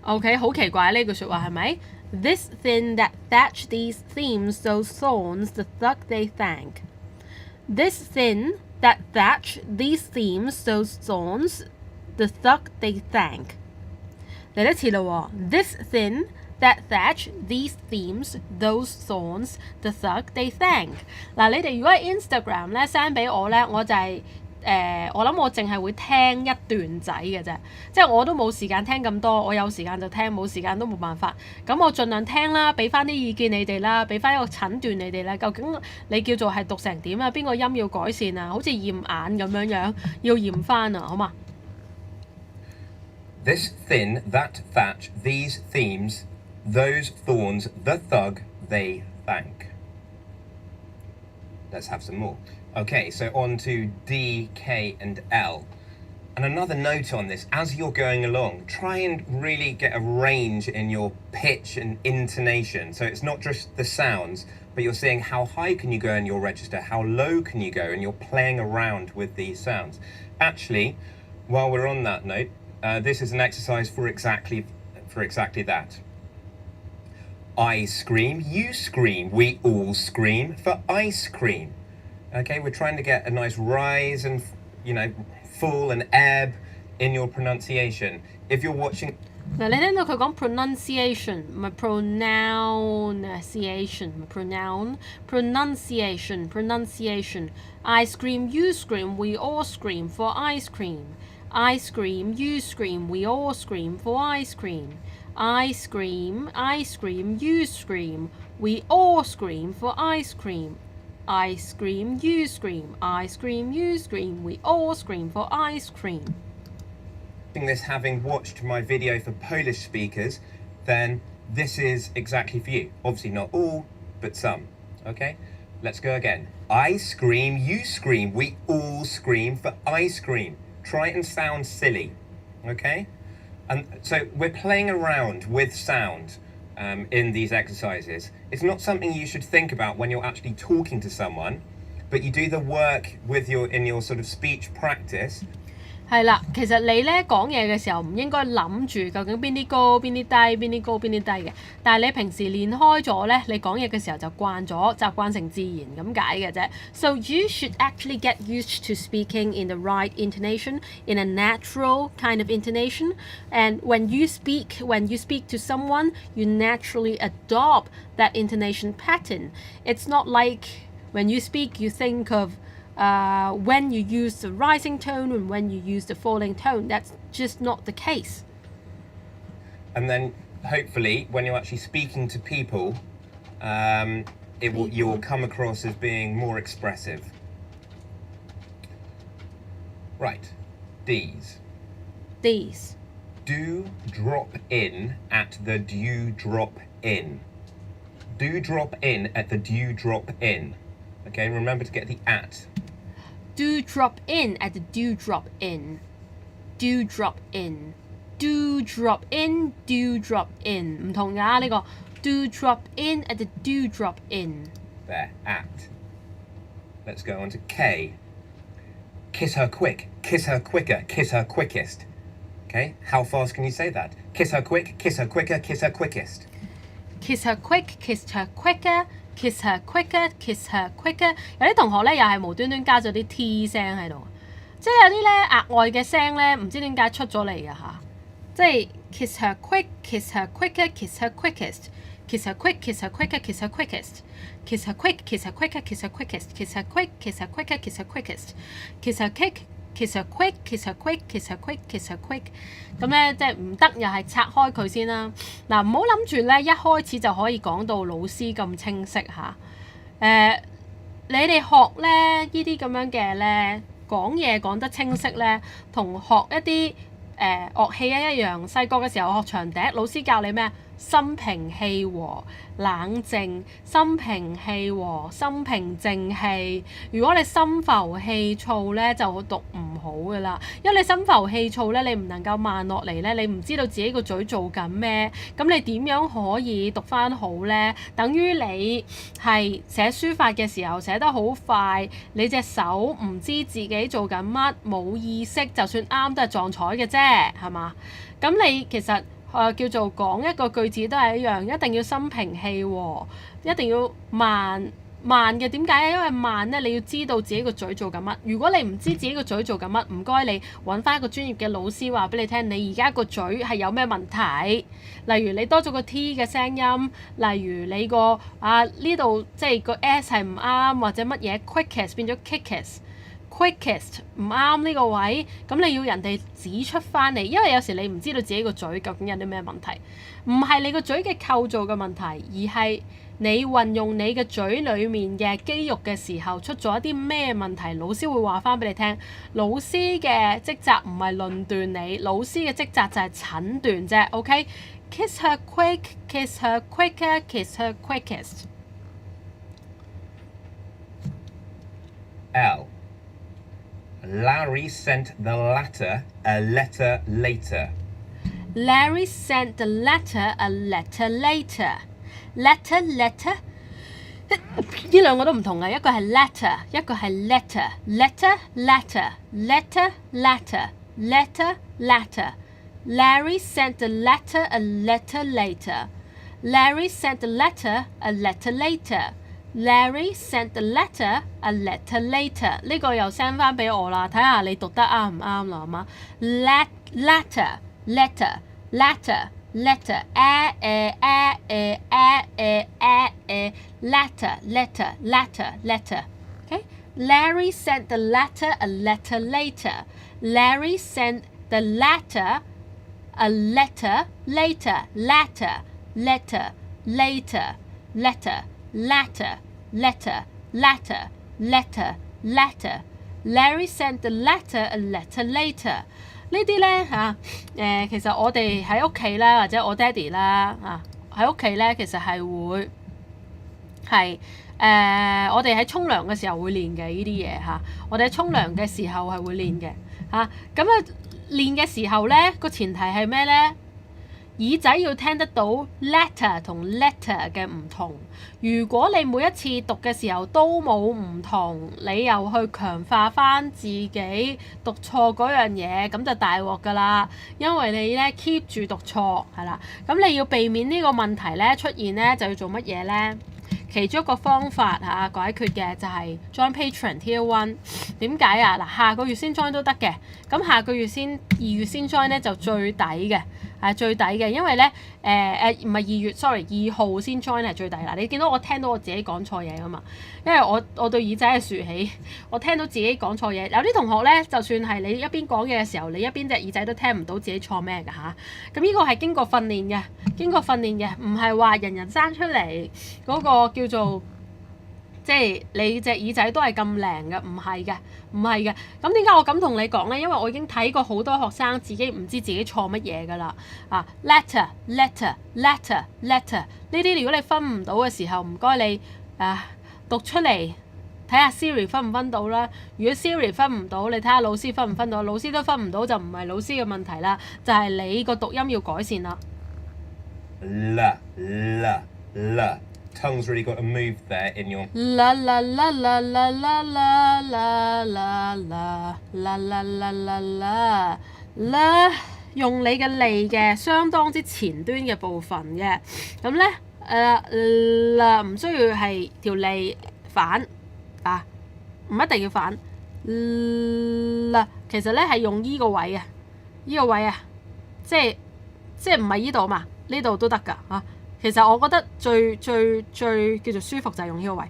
OK， 好奇怪呢句説話係咪？This thin, that thatch, these themes, those thorns, the thug they thank. This thin, that thatch, these themes, those thorns, the thug they thank. 嚟多次咯喎 This thin, that thatch, these themes, those thorns, the thug they thank. 嗱，你哋如果喺 Instagram 咧 send 俾我咧，我就係我諗我淨係會聽一段仔嘅啫，即係我都冇時間聽咁多，我有時間就聽，冇時間都冇辦法。咁我盡量聽啦，俾翻啲意見你哋啦，俾翻一個診斷你哋啦。究竟你叫做係讀成點啊？邊個音要改善啊？好似驗眼咁樣要驗翻啊，好嘛？This thin, that thatch, these themes, those thorns, the thug, they thank. Let's have some more. Okay, so on to D, K, and L. And another note on this, as you're going along, try and really get a range in your pitch and intonation. So it's not just the sounds, but you're seeing how high can you go in your register, how low can you go, and you're playing around with these sounds. Actually, while we're on that note, this is an exercise for exactly that. I scream, you scream, we all scream for ice cream. Okay, we're trying to get a nice rise and, fall and ebb in your pronunciation. If you're watching... 嗱，你聽到佢講 pronunciation 唔係 pronunciation 唔係 pronunciation I scream, you scream, we all scream for ice cream. I scream, you scream, we all scream for ice cream. I scream, you scream, we all scream for ice cream. I scream, you scream, I scream, you scream, we all scream for ice cream. This having watched my video for Polish speakers, then this is exactly for you. Obviously not all, but some. Okay, let's go again. I scream, you scream, we all scream for ice cream. Try and sound silly, okay? And so we're playing around with sound in these exercises. It's not something you should think about when you're actually talking to someone, but you do the work in your sort of speech practice. 係啦，其實你咧講嘢嘅時候唔應該諗住究竟邊啲高、邊啲低、邊啲高、邊啲低嘅。但係你平時練開咗咧，你講嘢嘅時候就慣咗，習慣成自然咁解嘅啫。So you should actually get used to speaking in the right intonation, in a natural kind of intonation. And when you speak to someone, you naturally adopt that intonation pattern. It's not like when you speak, you think of when you use the rising tone and when you use the falling tone. That's just not the case. And then hopefully when you're actually speaking to people, you will come across as being more expressive. Right, D's. Do drop in at the dew drop in. Do drop in at the dew drop in. Okay, remember to get the at. Do drop in at the dew drop in. Do drop in. Do drop in. Do drop in. 唔同㗎呢個 Do drop in at the dew drop in. There, at. Let's go on to K. Kiss her quick. Kiss her quicker. Kiss her quickest. Okay, how fast can you say that? Kiss her quick. Kiss her quicker. Kiss her quickest. Kiss her quick. Kiss her quicker. Kiss her quicker, kiss her quicker。有啲同學咧又係無端端加咗啲 T 聲喺度，即係有啲咧額外嘅聲咧，唔知點解出咗嚟㗎嚇。即係 kiss her quick, kiss her quicker, kiss her quickest, kiss her quick, kiss her quicker, kiss her quickest, kiss her quick, kiss her quicker, kiss her quickest, kiss her quick, kiss her quicker, kiss her quickest, kiss her kiss her quick, kiss her quick, kiss her quick, kiss her quick。咁咧即係唔得，又係拆開佢先啦。嗱，唔好諗住咧一開始就可以講到老師咁清晰嚇。你哋學咧呢啲咁樣嘅咧講嘢講得清晰咧，同學一啲樂器一樣。細個嘅時候學長笛，老師教你咩？心平氣和，冷靜，心平氣和，心平靜氣。如果你心浮氣躁咧，就讀唔好噶啦。因為你心浮氣躁咧，你唔能夠慢落嚟咧，你唔知道自己個嘴做緊咩，咁你點樣可以讀翻好咧？等於你係寫書法嘅時候寫得好快，你隻手唔知自己做緊乜，冇意識，就算啱都係撞彩嘅啫，係嘛？咁你其實叫做講一個句子都係一樣，一定要心平氣和，一定要慢嘅。點解啊？因為慢咧，你要知道自己個嘴做緊乜。如果你唔知自己個嘴做緊乜，唔該你揾翻一個專業嘅老師話俾你聽，你而家個嘴係有咩問題。例如你多咗個 T 嘅聲音，例如你呢度即係個 S 係唔啱，或者乜嘢 quickest 變咗 kickest。quickest 唔啱呢個位，咁你要人哋指出翻嚟，因為有時你唔知道自己個嘴究竟有啲咩問題，唔係你個嘴嘅構造嘅問題，而係你運用你嘅嘴裡面嘅肌肉嘅時候出咗一啲咩問題，老師會話翻俾你聽。老師嘅職責唔係論斷你，老師嘅職責就係診斷啫。OK，kiss her quick, kiss her quicker, kiss her quickest。L. Larry sent the latter a letter later. Larry sent the latter a letter later. Letter 呢兩個都唔同嘅，一個係 letter， 一個係 letter。Letter。Larry sent the letter a letter later. Larry sent the letter a letter later. Larry sent the letter a letter later。呢個又 send 翻俾我啦，睇下你讀得啱唔啱啦，好嗎？letter。letter Okay? Larry sent the letter a letter later. Larry sent the letter a letter later. Letter. Larry sent the letter a letter later。呢啲咧其實我哋喺屋企啦，或者我爹哋啦喺屋企咧，其實係會係我哋喺沖涼嘅時候會練嘅呢啲嘢我哋喺沖涼嘅時候係會練嘅咁練嘅時候咧，個前提係咩咧？耳仔要聽得到 letter 同 letter 嘅唔同。如果你每一次讀嘅時候都冇唔同，你又去強化翻自己讀錯嗰樣嘢，咁就大鑊㗎啦。因為你咧 keep 住讀錯係啦，咁你要避免呢個問題咧出現咧，就要做乜嘢咧？其中一個方法解決嘅就係 join Patreon Tier 1。點解啊？嗱，下個月先 join 都得嘅。咁下個月先2月先 join 咧就最抵嘅，係最抵嘅，因為咧唔係2月 sorry 2號先 join 係最抵啦。你見到我聽到我自己講錯嘢㗎嘛？因為我對耳仔係豎起，我聽到自己講錯嘢。有啲同學咧，就算係你一邊講嘢嘅時候，你一邊隻耳仔都聽唔到自己錯咩㗎咁呢個係經過訓練嘅，唔係話人人生出嚟嗰個叫做即係你隻耳仔都係咁靈嘅，唔係嘅。咁點解我咁同你講咧？因為我已經睇過好多學生自己唔知自己錯乜嘢㗎啦。letter 呢啲如果你分唔到嘅時候，唔該你讀出嚟睇下 Siri 分唔分到啦。如果 Siri 分唔到，你睇下老師分唔分到。老師都分唔到就唔係老師嘅問題啦，就係你個讀音要改善啦。Tongue's really got to move there in your la la la la la la la la la la la la la la la 用你嘅脷嘅相當之前端嘅部分嘅，咁咧唔需要係條脷反唔一定要反其實咧係用依個位即係唔係依度嘛，呢度都得㗎其實我覺得最叫做舒服就係用呢個位。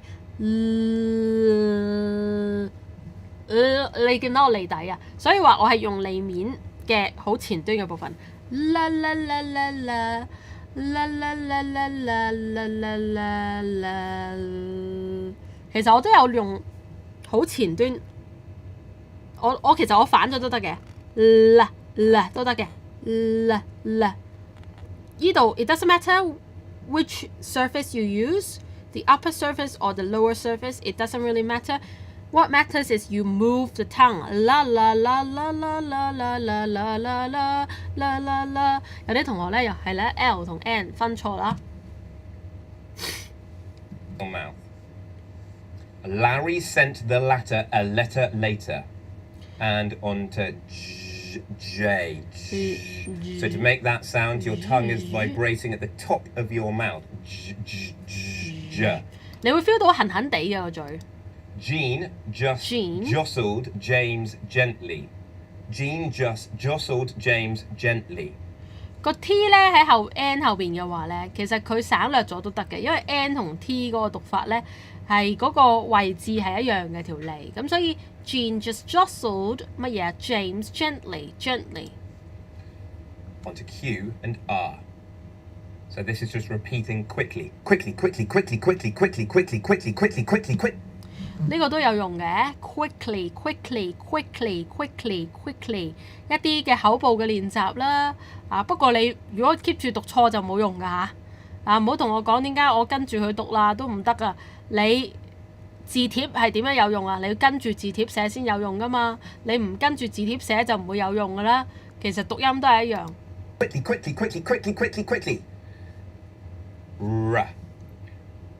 你見到我脷底所以話我係用脷面嘅好前端嘅部分。啦啦啦啦啦啦啦啦啦啦啦啦。其實我都有用好前端，我其實我反咗都得嘅，都得嘅，依度 it doesn't matter。Which surface you use, the upper surface or the lower surface, it doesn't really matter. What matters is you move the tongue. La la la la la la la la la la la la la la。有啲同學咧又係咧 L 同 N 分錯啦。mouth. Larry sent the latter a letter later, and on to J. So to make that sound, your tongue is vibrating at the top of your mouth. J. 你會 feel 到痕痕地嘅個嘴。Jean jostled James gently. Jean just jostled James gently. 個 T 咧喺N 後邊嘅話咧，其實佢省略咗都得嘅，因為 N 同 T 嗰個讀法咧係嗰個位置係一樣嘅條脷，咁所以 Jean just jostled 乜嘢啊 James gently. Onto Q and R. So this is just repeating quickly. 呢個都有用嘅 quickly 一啲嘅口部嘅練習啦。不過你如果 keep 住讀錯就冇用㗎嚇。唔好同我講點解我跟住佢讀啦，都唔得㗎。你字貼係點樣有用啊？你要跟住字貼寫先有用㗎嘛。你唔跟住字貼寫就唔會有用㗎啦。其實讀音都係一樣。Quickly. R.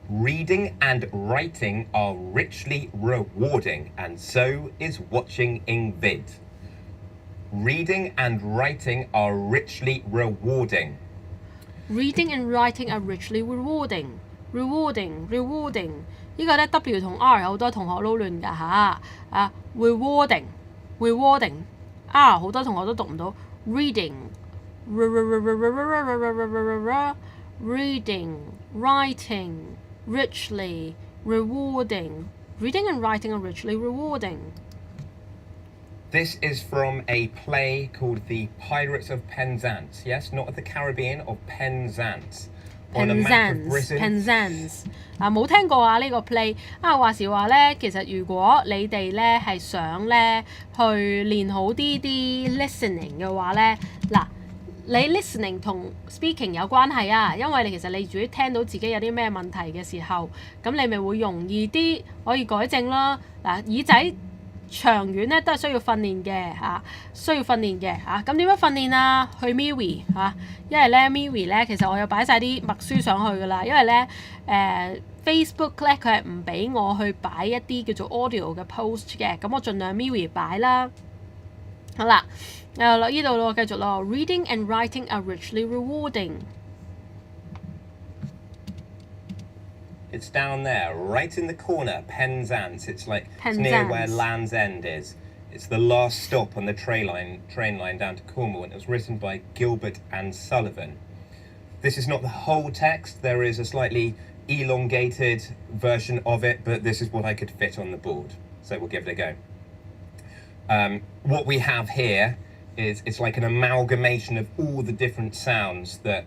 Reading and writing are richly rewarding, and so is watching in vid. Reading and writing are richly rewarding. Reading and writing are richly rewarding. Rewarding 呢個咧 W 同 R 有好多同學撈亂㗎嚇。rewarding R 好多同學都讀唔到。reading writing richly rewarding. Reading and writing are richly rewarding. This is from a play called The Pirates of Penzance. Yes, not of the Caribbean, of Penzance. On a map of Britain. Penzance 冇聽過啊呢個 play 話時話咧，其實如果你哋咧係想咧去練好啲 listening 嘅話咧，你 listening 同 speaking 有關係啊，因為其實你自己聽到自己有啲咩問題嘅時候，咁你咪會容易啲可以改正啦。耳仔長遠咧都係需要訓練嘅咁點樣訓練啊？去 Miri 因為咧 Miri 咧其實我有擺晒啲默書上去㗎啦，因為咧Facebook 咧佢係唔俾我去擺一啲叫做 audio 嘅 post 嘅，咁我盡量 Miri 擺啦。好啦，呢度咯，繼續咯。Reading and writing are richly rewarding. It's down there, right in the corner, Penzance. It's like Penzance. It's near where Land's End is. It's the last stop on the train line down to Cornwall, and it was written by Gilbert and Sullivan. This is not the whole text. There is a slightly elongated version of it, but this is what I could fit on the board. So we'll give it a go. What we have here is it's like an amalgamation of all the different sounds that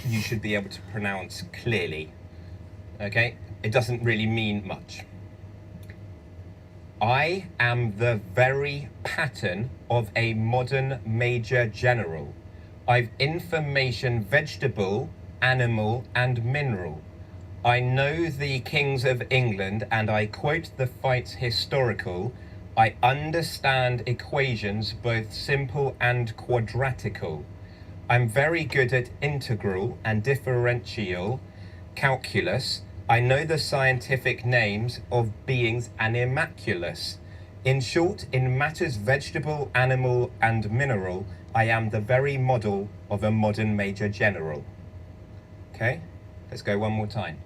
you should be able to pronounce clearly. Okay? It doesn't really mean much. I am the very pattern of a modern major general. I've information vegetable, animal, and mineral. I know the kings of England, and I quote the fights historical. I understand equations, both simple and quadratical. I'm very good at integral and differential calculus. I know the scientific names of beings animalculous. In short, in matters vegetable, animal, and mineral, I am the very model of a modern major general. Okay? Let's go one more time.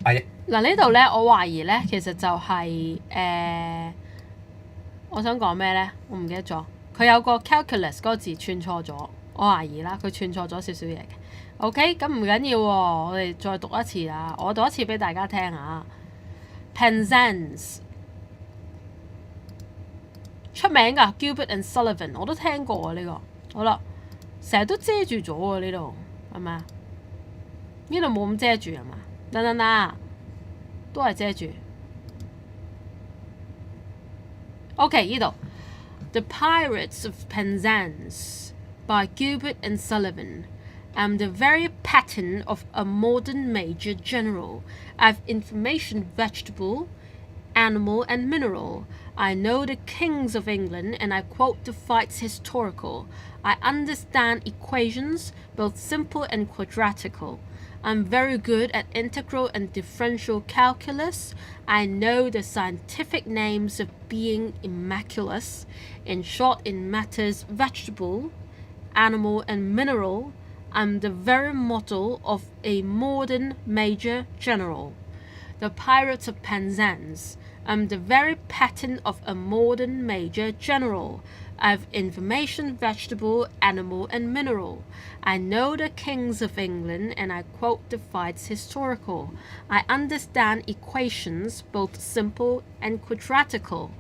呢度咧，我懷疑咧，其實就係我想講咩咧？我唔記得咗。佢有個 calculus 嗰個字串錯咗，我懷疑啦，佢串錯咗少少嘢嘅。OK， 咁唔緊要喎，我哋再讀一次啦。我讀一次俾大家聽下。Penzance 出名㗎 ，Gilbert and Sullivan 我都聽過啊呢個。好啦，成日都遮住咗喎呢度，係咪啊？呢度冇咁遮住係嘛？嗱，都係遮住。OK， 呢度 The Pirates of Penzance by Gilbert and Sullivan. I'm the very pattern of a modern major general. I've information vegetable, animal, and mineral. I know the kings of England, and I quote the fights historical. I understand equations, both simple and quadratical. I'm very good at integral and differential calculus. I know the scientific names of being immaculous. In short, in matters vegetable, animal, and mineral, I'm the very model of a modern major general. The Pirates of Penzance. I'm the very pattern of a modern major general. I've information, vegetable, animal, and mineral. I know the kings of England, and I quote the fights historical. I understand equations, both simple and quadratical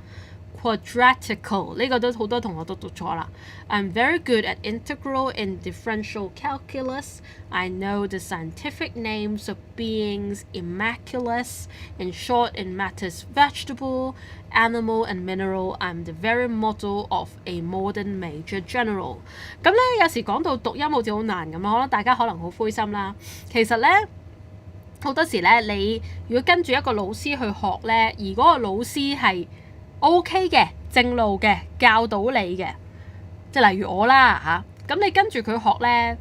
呢個都好多同學都讀錯啦。I'm very good at integral and differential calculus. I know the scientific names of beings immaculous. In short, in matters vegetable, animal and mineral, I'm the very model of a modern major general。咁咧有時講到讀音好似好難咁咯，可能大家可能好灰心啦。其實咧好多時咧，你如果跟住一個老師去學咧，而嗰個老師係OK 嘅，正路嘅，教到你嘅，即係例如我啦嚇，咁你跟住佢學咧，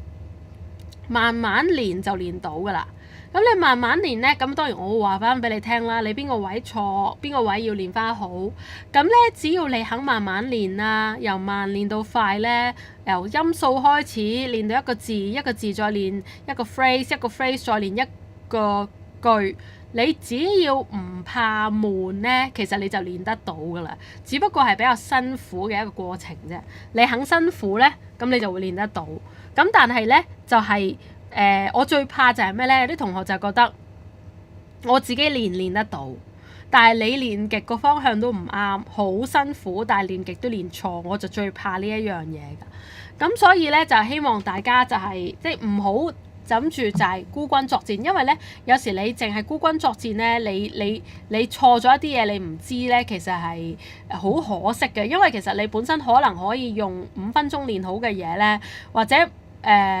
慢慢練就練到噶啦。咁你慢慢練咧，咁當然我會話翻俾你聽啦，你邊個位錯，邊個位要練翻好。咁咧，只要你肯慢慢練啦，由慢練到快咧，由音素開始練到一個字，一個字再練一個 phrase， 一個 phrase 再練一個句。你只要唔怕悶咧，其實你就練得到噶啦。只不過係比較辛苦嘅一個過程啫。你肯辛苦咧，咁你就會練得到。咁但係咧就係、我最怕就係咩咧？有啲同學就覺得我自己練得到，但係你練極個方向都唔啱，好辛苦，但係練極都練錯，我就最怕呢一樣嘢㗎。咁所以咧就希望大家就係即係唔好諗住就係孤軍作戰，因為咧有時你淨係孤軍作戰咧，你錯咗一啲嘢，你唔知咧，其實係好可惜嘅，因為其實你本身可能可以用5分鐘練好嘅嘢咧，或者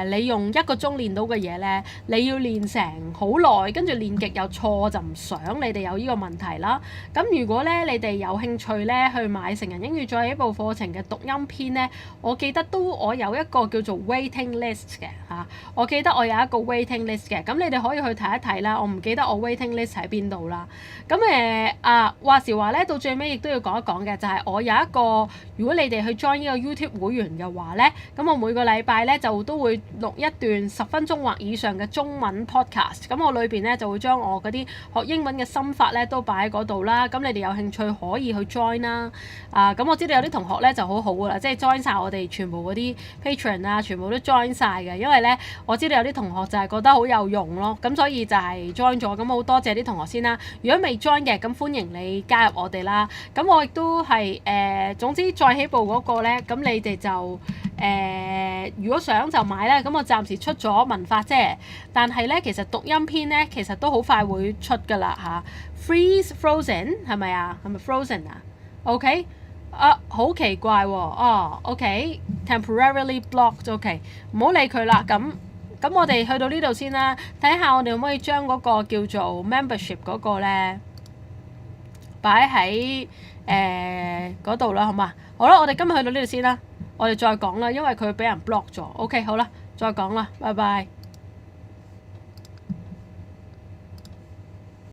你用1個鐘練到嘅嘢咧，你要練成好耐，跟住練極又錯，就唔想你哋有呢個問題啦。咁如果咧你哋有興趣咧去買成人英語再起步課程嘅讀音篇咧，我記得我有一個叫做 waiting list 嘅嚇，我記得我有一個 waiting list 嘅，咁你哋可以去睇一睇啦。我唔記得我 waiting list 喺邊度啦。咁話時話咧，到最尾亦都要講一講嘅，就係我有一個，如果你哋去 join 呢個 YouTube 會員嘅話咧，咁我每個禮拜咧都會錄一段10分鐘或以上嘅中文 podcast， 咁我裏邊咧就會將我嗰啲學英文嘅心法咧都擺喺嗰度啦。咁你哋有興趣可以去 join 啦。咁我知道有啲同學咧就好好噶啦，即係 join 晒我哋全部嗰啲 patron 啊，全部都 join 晒嘅。因為咧我知道有啲同學就係覺得好有用咯，咁所以就係 join 咗。咁好多謝啲同學先啦。如果未 join 嘅，咁歡迎你加入我哋啦。咁我亦都係總之再起步嗰個咧，咁你哋就如果想就買咧，咁我暫時出咗文法啫，但係咧其實讀音篇咧其實都好快會出㗎啦嚇。Freeze frozen 係咪啊？係咪 frozen 啊 ？OK 好奇怪喎OK temporarily blocked OK 唔好理佢啦。咁我哋去到呢度先啦，睇下我哋可唔可以將嗰個叫做 membership 嗰個咧擺喺嗰度啦，好嘛？好啦，我哋今日去到呢度先啦。我哋再講啦，因為佢俾人 block 咗。OK， 好啦，再講啦，拜拜。